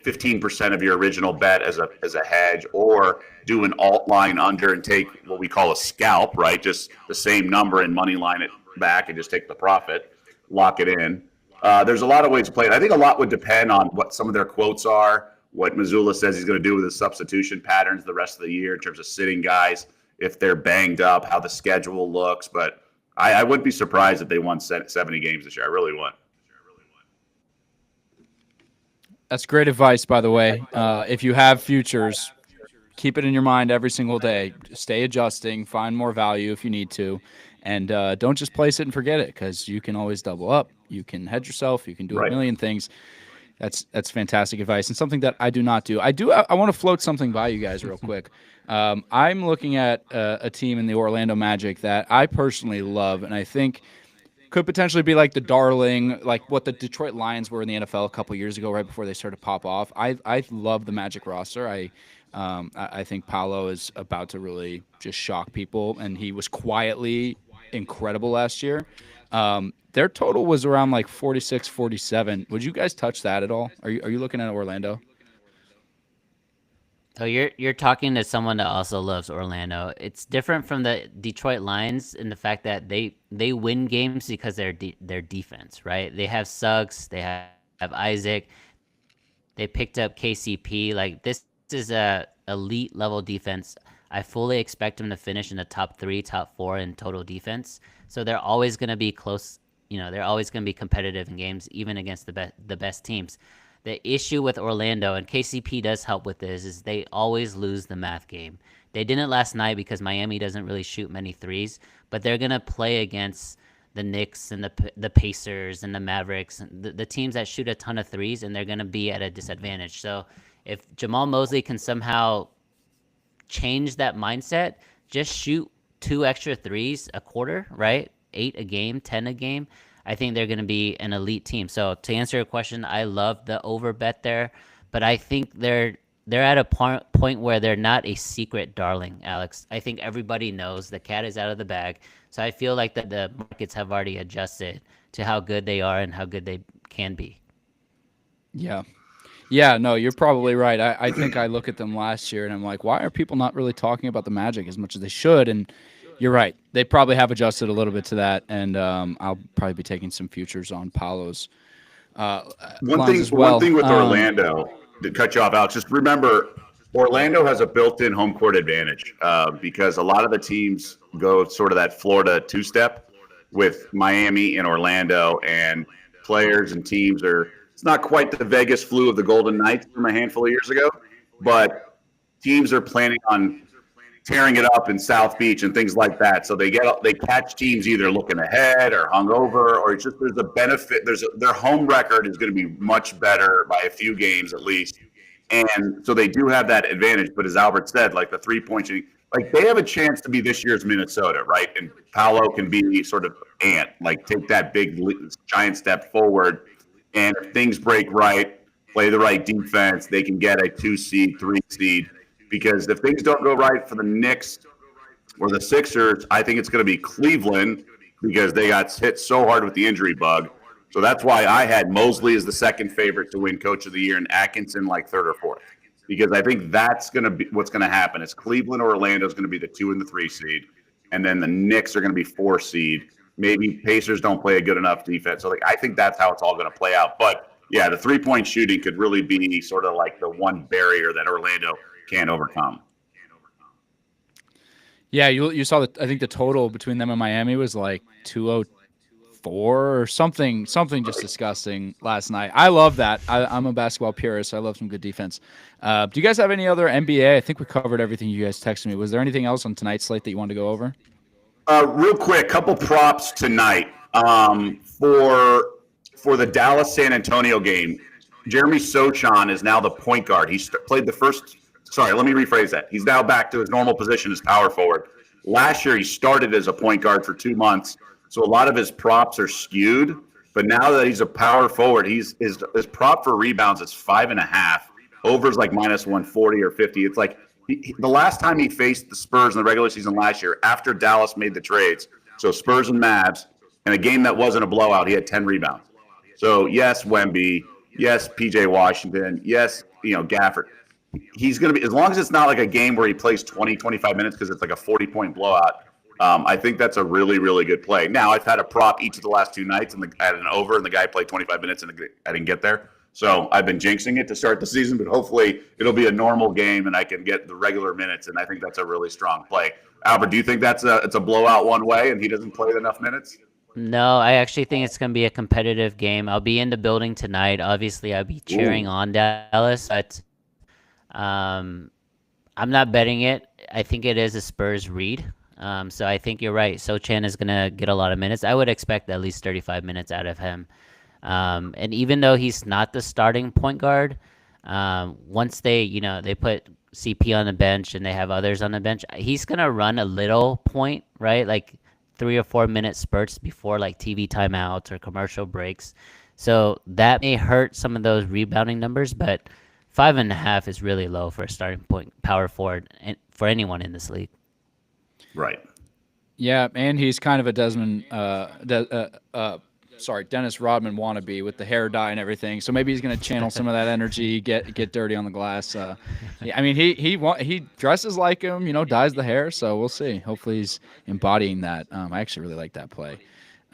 15% of your original bet as a hedge, or do an alt line under and take what we call a scalp, right? Just the same number and money line it back and just take the profit, lock it in. There's a lot of ways to play it. I think a lot would depend on what some of their quotes are, what Missoula says he's going to do with his substitution patterns the rest of the year in terms of sitting guys, if they're banged up, how the schedule looks. But I wouldn't be surprised if they won 70 games this year. I really wouldn't. That's great advice, by the way. If you have futures, keep it in your mind every single day. Stay adjusting, find more value if you need to, and don't just place it and forget it, because you can always double up. You can hedge yourself. You can do a million things. That's fantastic advice, and something that I do not do. I want to float something by you guys real quick. I'm looking at a team in the Orlando Magic that I personally love, and I think could potentially be like the darling, like what the Detroit Lions were in the NFL a couple years ago, right before they started to pop off. I love the Magic roster. I think Paolo is about to really just shock people, and he was quietly incredible last year. Their total was around like 46, 47. Would you guys touch that at all? Are you looking at Orlando? So you're talking to someone that also loves Orlando. It's different from the Detroit Lions in the fact that they win games because their defense, right? They have Suggs, they have Isaac, they picked up KCP. Like, this is a elite level defense. I fully expect them to finish in the top 3, top 4 in total defense. So they're always going to be close. You know, they're always going to be competitive in games, even against the best teams. The issue with Orlando, and KCP does help with this, is they always lose the math game. They didn't last night because Miami doesn't really shoot many threes, but they're going to play against the Knicks and the Pacers and the Mavericks, and the teams that shoot a ton of threes, and they're going to be at a disadvantage. So if Jamal Mosley can somehow change that mindset, just shoot 2 extra threes a quarter, right? 8 a game, 10 a game. I think they're going to be an elite team. So to answer your question, I love the over bet there, but I think they're at a point where they're not a secret darling, Alex. I think everybody knows the cat is out of the bag. So I feel like that the markets have already adjusted to how good they are and how good they can be. Yeah. Yeah, no, you're probably right. I think I look at them last year and I'm like, why are people not really talking about the Magic as much as they should? And you're right. They probably have adjusted a little bit to that, and I'll probably be taking some futures on Paolo's lines as well. One thing with Orlando, to cut you off, Alex, just remember Orlando has a built-in home court advantage because a lot of the teams go sort of that Florida two-step with Miami and Orlando, and players and teams are – it's not quite the Vegas flu of the Golden Knights from a handful of years ago, but teams are planning on – tearing it up in South Beach and things like that. So they catch teams either looking ahead or hungover, or it's just there's a benefit. Their home record is going to be much better by a few games at least, and so they do have that advantage. But as Albert said, like the 3-point shooting, like they have a chance to be this year's Minnesota, right? And Paolo can be sort of like take that big giant step forward, and if things break right, play the right defense, they can get a 2 seed, 3 seed. Because if things don't go right for the Knicks or the Sixers, I think it's going to be Cleveland because they got hit so hard with the injury bug. So that's why I had Mosley as the second favorite to win Coach of the Year and Atkinson like 3rd or 4th. Because I think that's going to be what's going to happen. Is Cleveland or Orlando is going to be the 2 and the 3 seed, and then the Knicks are going to be 4 seed. Maybe Pacers don't play a good enough defense. So I think that's how it's all going to play out. But yeah, the 3-point shooting could really be sort of like the one barrier that Orlando can't overcome. Yeah, you saw that. I think the total between them and Miami was like 204 or something just disgusting last night. I love that. I'm a basketball purist. So I love some good defense. Do you guys have any other NBA? I think we covered everything you guys texted me. Was there anything else on tonight's slate that you wanted to go over? Real quick, couple props tonight for the Dallas San Antonio game. Jeremy Sochan is now the point guard. He played the first. Sorry, let me rephrase that. He's now back to his normal position as power forward. Last year, he started as a point guard for 2 months, so a lot of his props are skewed. But now that he's a power forward, his prop for rebounds is 5.5. Overs like minus 140 or 50. It's like the last time he faced the Spurs in the regular season last year, after Dallas made the trades, so Spurs and Mavs, in a game that wasn't a blowout, he had 10 rebounds. So yes, Wemby, yes, PJ Washington, yes, Gafford. He's going to be, as long as it's not like a game where he plays 20, 25 minutes because it's like a 40-point blowout. I think that's a really, really good play. Now, I've had a prop each of the last 2 nights and I had an over, and the guy played 25 minutes and I didn't get there. So I've been jinxing it to start the season, but hopefully it'll be a normal game and I can get the regular minutes, and I think that's a really strong play. Albert, do you think it's a blowout one way and he doesn't play enough minutes? No, I actually think it's going to be a competitive game. I'll be in the building tonight. Obviously, I'll be cheering on Dallas, but I'm not betting it. I think it is a Spurs read. So I think you're right. Sochan is going to get a lot of minutes. I would expect at least 35 minutes out of him. And even though he's not the starting point guard, once they put CP on the bench and they have others on the bench, he's going to run a little point, right? Like 3 or 4 minute spurts before like TV timeouts or commercial breaks. So that may hurt some of those rebounding numbers, but 5.5 is really low for a starting point power forward and for anyone in this league. Right. Yeah, and he's kind of a Dennis Rodman wannabe with the hair dye and everything. So maybe he's going to channel some of that energy, get dirty on the glass. I mean, he dresses like him, dyes the hair. So we'll see. Hopefully he's embodying that. I actually really like that play.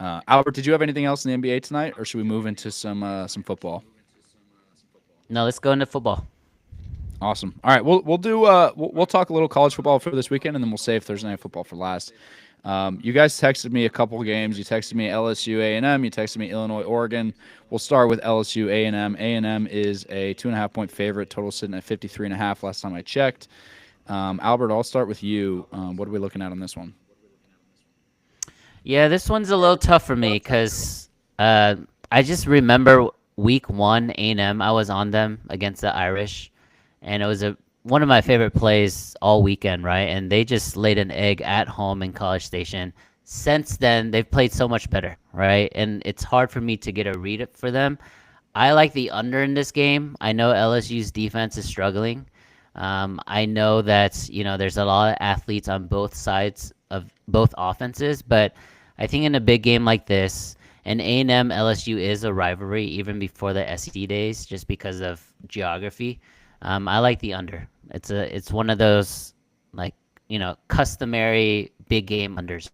Albert, did you have anything else in the NBA tonight, or should we move into some football? No, let's go into football. Awesome. All right, we'll do we'll talk a little college football for this weekend, and then we'll save Thursday night football for last. You guys texted me a couple of games. You texted me LSU A&M. You texted me Illinois Oregon. We'll start with LSU A&M. A&M is a 2.5-point favorite. Total sitting at 53.5 last time I checked. Albert, I'll start with you. What are we looking at on this one? Yeah, this one's a little tough for me because I just remember week 1 A&M. I was on them against the Irish, and it was one of my favorite plays all weekend, right? And they just laid an egg at home in College Station. Since then, they've played so much better, right? And it's hard for me to get a read for them. I like the under in this game. I know LSU's defense is struggling. I know that, there's a lot of athletes on both sides of both offenses, but I think in a big game like this, and A&M LSU is a rivalry even before the SEC days, just because of geography. I like the under. It's one of those customary big game unders.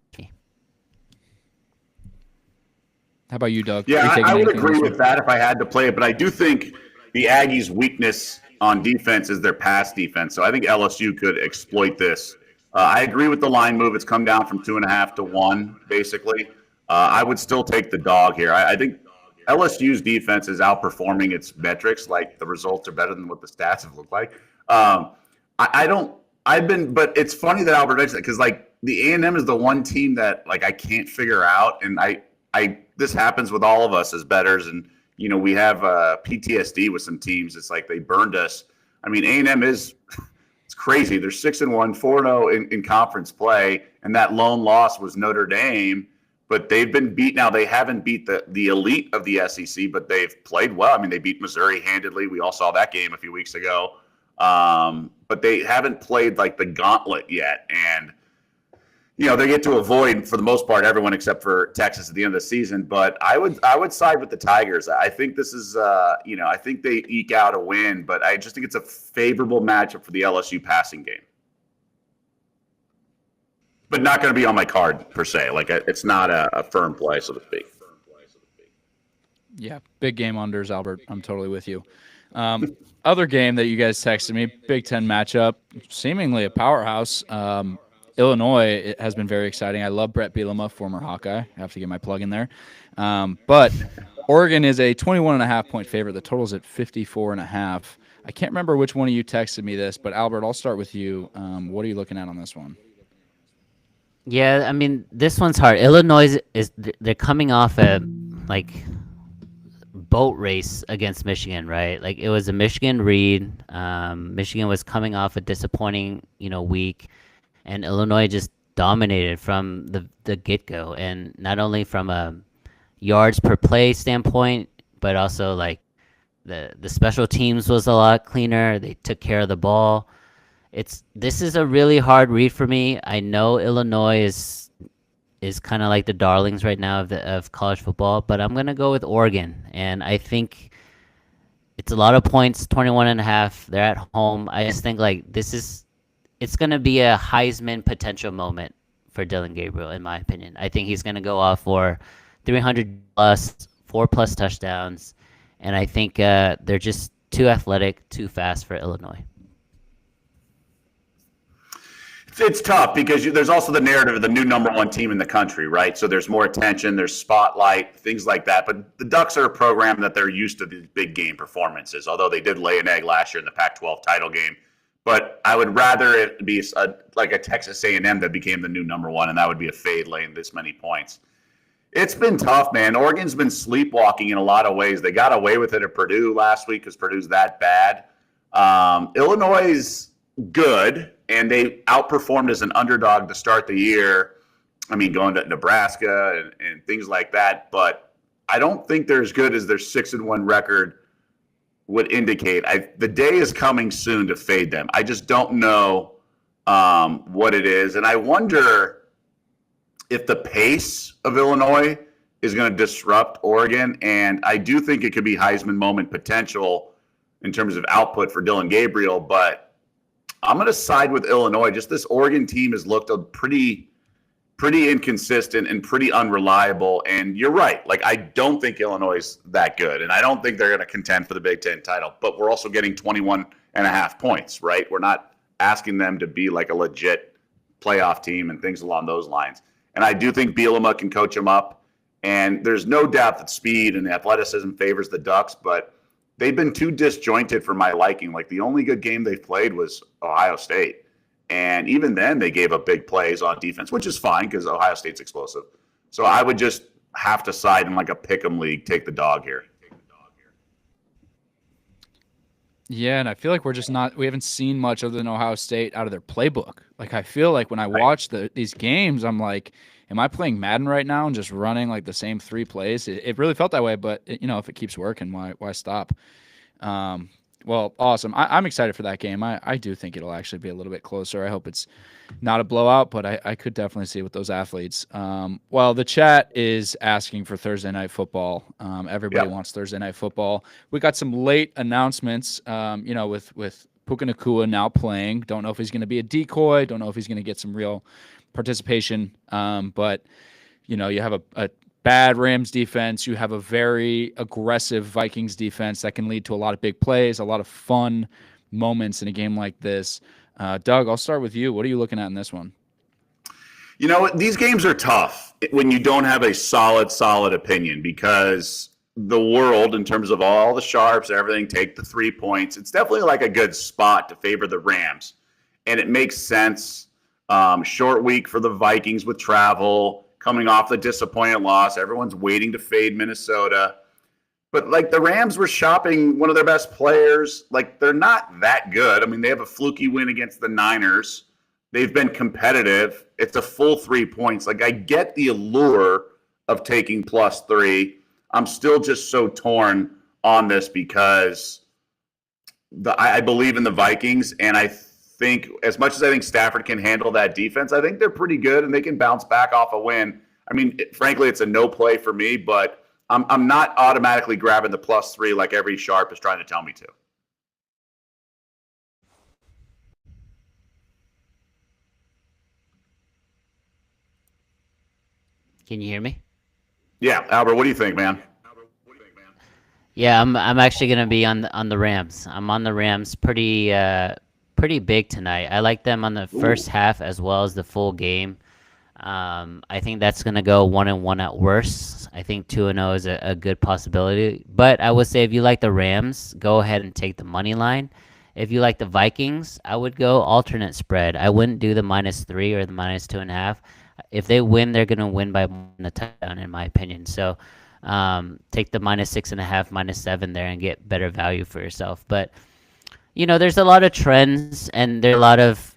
How about you, Doug? Yeah, I would agree with that if I had to play it, but I do think the Aggies' weakness on defense is their pass defense. So I think LSU could exploit this. I agree with the line move. It's come down from 2.5 to 1, basically. I would still take the dog here. I think LSU's defense is outperforming its metrics. Like, the results are better than what the stats have looked like. But it's funny that Albert mentioned that, because the A&M is the one team that I can't figure out, and this happens with all of us as bettors, and we have PTSD with some teams. It's like they burned us. I mean, A&M is it's crazy. They're 6-1, 4-0 in conference play, and that lone loss was Notre Dame. But they've been beat now. They haven't beat the elite of the SEC, but they've played well. I mean, they beat Missouri handedly. We all saw that game a few weeks ago. But they haven't played the gauntlet yet. And, they get to avoid, for the most part, everyone except for Texas at the end of the season. But I would side with the Tigers. I think this is, I think they eke out a win. But I just think it's a favorable matchup for the LSU passing game. But not going to be on my card, per se. It's not a firm play, so to speak. Yeah, big game unders, Albert. I'm totally with you. Other game that you guys texted me, Big Ten matchup, seemingly a powerhouse. Illinois, it has been very exciting. I love Brett Bielema, former Hawkeye. I have to get my plug in there. But Oregon is a 21.5-point favorite. The total's at 54.5. I can't remember which one of you texted me this, but Albert, I'll start with you. What are you looking at on this one? Yeah, I mean, this one's hard. Illinois they're coming off a boat race against Michigan, right? Like it was a Michigan read. Michigan was coming off a disappointing, week, and Illinois just dominated from the get go, and not only from a yards per play standpoint, but also like the special teams was a lot cleaner. They took care of the ball. This is a really hard read for me. I know Illinois is kind of like the darlings right now of college football, but I'm gonna go with Oregon, and I think it's a lot of points, 21.5. They're at home. I just think like it's gonna be a Heisman potential moment for Dylan Gabriel, in my opinion. I think he's gonna go off for 300 plus, 4+ touchdowns, and I think they're just too athletic, too fast for Illinois. It's tough because there's also the narrative of the new number one team in the country, right? So there's more attention, there's spotlight, things like that. But the Ducks are a program that they're used to these big game performances, although they did lay an egg last year in the Pac-12 title game. But I would rather it be like a Texas A&M that became the new number one, and that would be a fade laying this many points. It's been tough, man. Oregon's been sleepwalking in a lot of ways. They got away with it at Purdue last week because Purdue's that bad. Illinois is good, and they outperformed as an underdog to start the year. I mean, going to Nebraska and things like that. But I don't think they're as good as their 6-1 record would indicate. The day is coming soon to fade them. I just don't know what it is. And I wonder if the pace of Illinois is going to disrupt Oregon. And I do think it could be Heisman moment potential in terms of output for Dylan Gabriel. But I'm going to side with Illinois. Just this Oregon team has looked pretty inconsistent and pretty unreliable. And you're right. Like, I don't think Illinois is that good. And I don't think they're going to contend for the Big Ten title. But we're also getting 21.5 points, right? We're not asking them to be like a legit playoff team and things along those lines. And I do think Bielema can coach them up. And there's no doubt that speed and athleticism favors the Ducks, but they've been too disjointed for my liking. Like, the only good game they've played was Ohio State. And even then, they gave up big plays on defense, which is fine because Ohio State's explosive. So I would just have to side in like a pick'em league, take the dog here. Yeah, and I feel like we haven't seen much other than Ohio State out of their playbook. Like, I feel like when I watch these games, I'm like, am I playing Madden right now and just running like the same 3 plays? It really felt that way, but if it keeps working, why stop? Well, awesome. I'm excited for that game. I do think it'll actually be a little bit closer. I hope it's not a blowout, but I could definitely see with those athletes. Well, the chat is asking for Thursday Night Football. Everybody wants Thursday Night Football. We got some late announcements, with Puka Nacua now playing. Don't know if he's going to be a decoy. Don't know if he's going to get some real participation. But, you have a bad Rams defense. You have a very aggressive Vikings defense that can lead to a lot of big plays, a lot of fun moments in a game like this. Doug, I'll start with you. What are you looking at in this one? These games are tough when you don't have a solid opinion because the world, in terms of all the sharps, everything, take the 3 points. It's definitely like a good spot to favor the Rams. And it makes sense. Short week for the Vikings with travel, coming off the disappointing loss. Everyone's waiting to fade Minnesota. But, like, the Rams were shopping one of their best players. Like, they're not that good. I mean, they have a fluky win against the Niners. They've been competitive. It's a full 3 points. Like, I get the allure of taking +3. I'm still just so torn on this because I believe in the Vikings, and I think as much as I think Stafford can handle that defense, I think they're pretty good and they can bounce back off a win. I mean, frankly, it's a no play for me, but I'm not automatically grabbing the +3 like every sharp is trying to tell me to. Can you hear me? Yeah, Albert, what do you think, man? Yeah, I'm actually gonna be on the Rams. I'm on the Rams pretty big tonight. I like them on the first half as well as the full game. I think that's gonna go 1-1 at worst. I think 2-0 is a good possibility. But I would say if you like the Rams, go ahead and take the money line. If you like the Vikings, I would go alternate spread. I wouldn't do the -3 or the -2.5. If they win, they're gonna win by a touchdown, in my opinion. So take the -6.5, -7 there and get better value for yourself. But there's a lot of trends and there are a lot of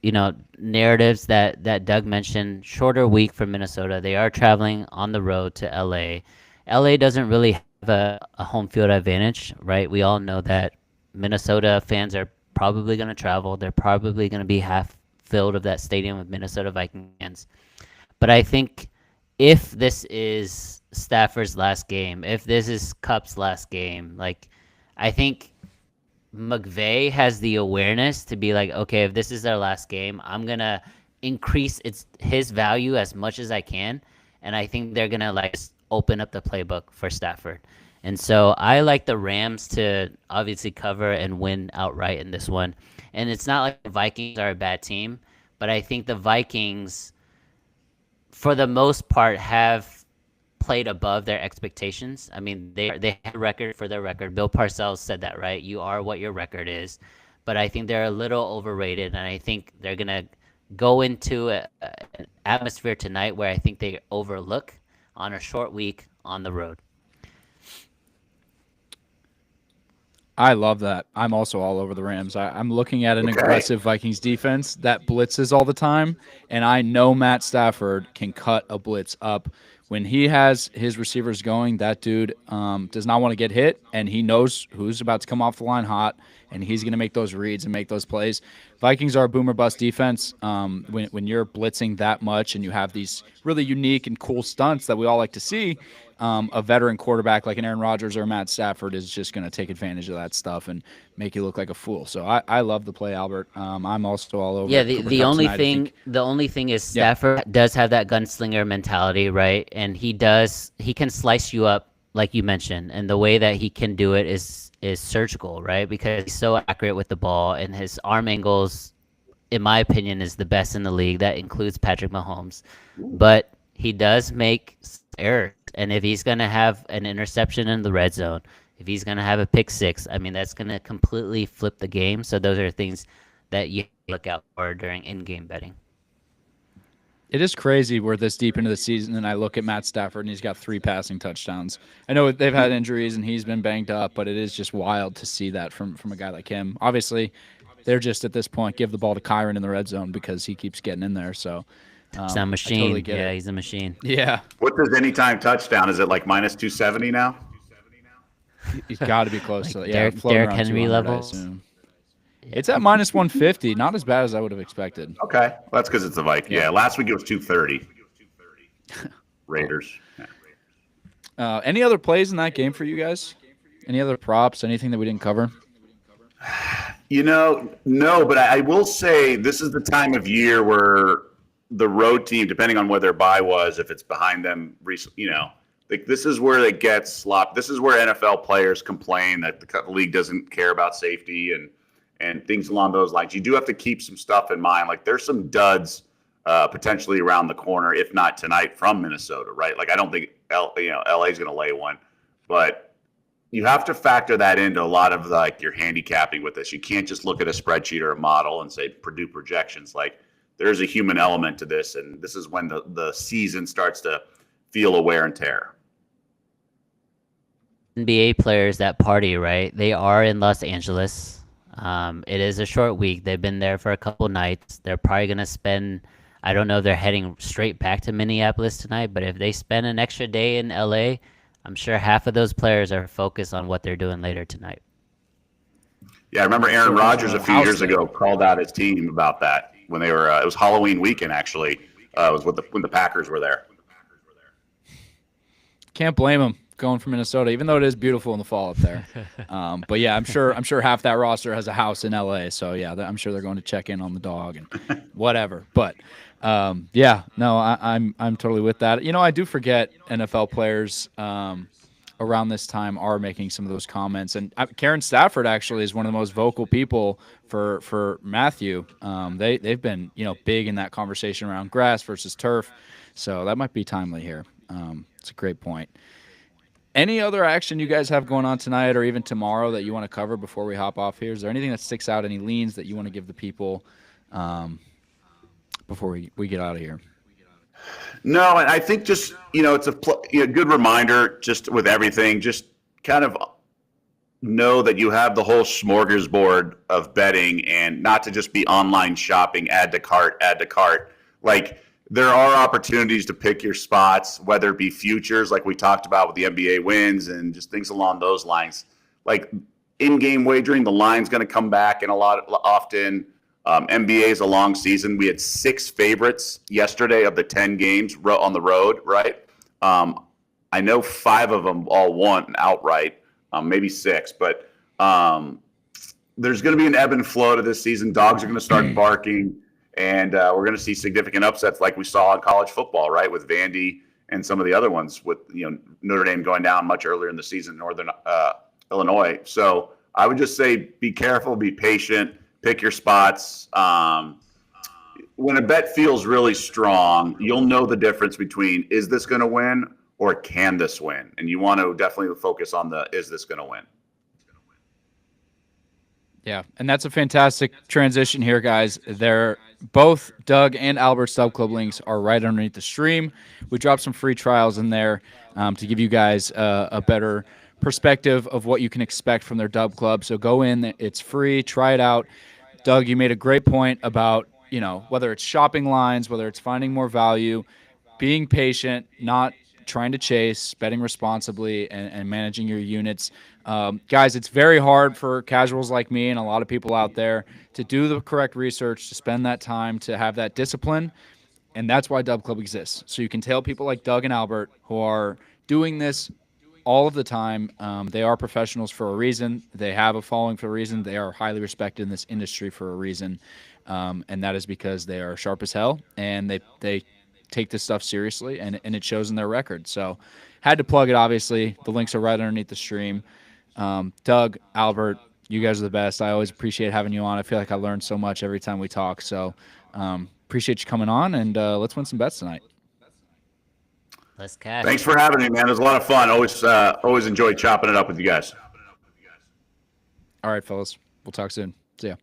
narratives that Doug mentioned. Shorter week for Minnesota. They are traveling on the road to LA. LA doesn't really have a home field advantage, right? We all know that Minnesota fans are probably going to travel. They're probably going to be half filled of that stadium with Minnesota Vikings fans. But I think if this is Stafford's last game, if this is Cup's last game, I think McVay has the awareness to be like, okay, if this is their last game, I'm gonna increase his value as much as I can, and I think they're gonna open up the playbook for Stafford. And so I like the Rams to obviously cover and win outright in this one. And it's not like the Vikings are a bad team, but I think the Vikings, for the most part, have played above their expectations. I mean, they have a record for their record. Bill Parcells said that, right? You are what your record is. But I think they're a little overrated, and I think they're going to go into an atmosphere tonight where I think they overlook on a short week on the road. I love that. I'm also all over the Rams. I'm looking at an aggressive Vikings defense that blitzes all the time, and I know Matt Stafford can cut a blitz up. When he has his receivers going, that dude does not want to get hit, and he knows who's about to come off the line hot, and he's going to make those reads and make those plays. Vikings are a boomer bust defense. When you're blitzing that much and you have these really unique and cool stunts that we all like to see, a veteran quarterback like an Aaron Rodgers or Matt Stafford is just going to take advantage of that stuff and make you look like a fool. So I love the play, Albert. I'm also all over. Yeah, the only thing is Stafford does have that gunslinger mentality, right? And he can slice you up like you mentioned, and the way that he can do it is surgical, right? Because he's so accurate with the ball, and his arm angles, in my opinion, is the best in the league. That includes Patrick Mahomes, but he does make errors. And if he's going to have an interception in the red zone, if he's going to have a pick six, I mean, that's going to completely flip the game. So those are things that you look out for during in-game betting. It is crazy we're this deep into the season, and I look at Matt Stafford, and he's got 3 passing touchdowns. I know they've had injuries, and he's been banged up, but it is just wild to see that from a guy like him. Obviously, they're just at this point give the ball to Kyron in the red zone because he keeps getting in there. So he's a machine. Totally get it. He's a machine. Yeah. What's his anytime touchdown? Is it like minus 270 now? He's got to be close to Derrick Henry level. It's at minus 150. Not as bad as I would have expected. Okay. Well, that's because it's a Viking. Yeah. Last week it was 230. Raiders. Any other plays in that game for you guys? Any other props? Anything that we didn't cover? No, but I will say this is the time of year where the road team, depending on where their bye was, if it's behind them recently, this is where it gets slopped. This is where NFL players complain that the league doesn't care about safety and things along those lines. You do have to keep some stuff in mind. Like there's some duds potentially around the corner, if not tonight, from Minnesota, right? Like I don't think LA is going to lay one, but you have to factor that into a lot of like your handicapping with this. You can't just look at a spreadsheet or a model and say Purdue projections. Like there's a human element to this, and this is when the season starts to feel a wear and tear. NBA players that party, right? They are in Los Angeles. It is a short week. They've been there for a couple nights. They're probably going to spend, I don't know if they're heading straight back to Minneapolis tonight, but if they spend an extra day in LA, I'm sure half of those players are focused on what they're doing later tonight. Yeah, I remember Aaron Rodgers a few years ago called out his team about that when they were, it was Halloween weekend actually, it was when the Packers were there. Can't blame him going from Minnesota, even though it is beautiful in the fall up there. But yeah, I'm sure half that roster has a house in LA. So yeah, I'm sure they're going to check in on the dog and whatever. But I'm totally with that. I do forget NFL players around this time are making some of those comments. And Karen Stafford actually is one of the most vocal people for Matthew. They've been big in that conversation around grass versus turf. So that might be timely here. It's a great point. Any other action you guys have going on tonight or even tomorrow that you want to cover before we hop off here? Is there anything that sticks out, any leans that you want to give the people before we get out of here? No, and I think just it's a good reminder just with everything. Just kind of know that you have the whole smorgasbord of betting, and not to just be online shopping, add to cart, add to cart. Like there are opportunities to pick your spots, whether it be futures, like we talked about with the NBA wins, and just things along those lines. Like in-game wagering, the line's going to come back in often. NBA is a long season. We had 6 favorites yesterday of the 10 games on the road, right? I know 5 of them all won outright, maybe 6, but there's going to be an ebb and flow to this season. Dogs are going to start barking, and we're going to see significant upsets like we saw in college football, right, with Vandy and some of the other ones, with Notre Dame going down much earlier in the season, Northern Illinois. So I would just say be careful, be patient, pick your spots. When a bet feels really strong, you'll know the difference between is this going to win or can this win? And you want to definitely focus on the is this going to win? Yeah, and that's a fantastic transition here, guys. They're both Doug and Albert's DubClub links are right underneath the stream. We dropped some free trials in there to give you guys a better perspective of what you can expect from their DubClub. So go in, it's free, try it out. Doug, you made a great point about, whether it's shopping lines, whether it's finding more value, being patient, not trying to chase, betting responsibly, and managing your units. Guys, it's very hard for casuals like me and a lot of people out there to do the correct research, to spend that time, to have that discipline. And that's why DubClub exists. So you can tell people like Doug and Albert who are doing this all of the time. They are professionals for a reason. They have a following for a reason. They are highly respected in this industry for a reason. And that is because they are sharp as hell, and they take this stuff seriously, and it shows in their record. So had to plug it, obviously. The links are right underneath the stream. Doug, Albert, you guys are the best. I always appreciate having you on. I feel like I learn so much every time we talk. So appreciate you coming on, and let's win some bets tonight. Let's cash. Thanks for having me, man. It was a lot of fun. Always enjoyed chopping it up with you guys. All right, fellas. We'll talk soon. See ya.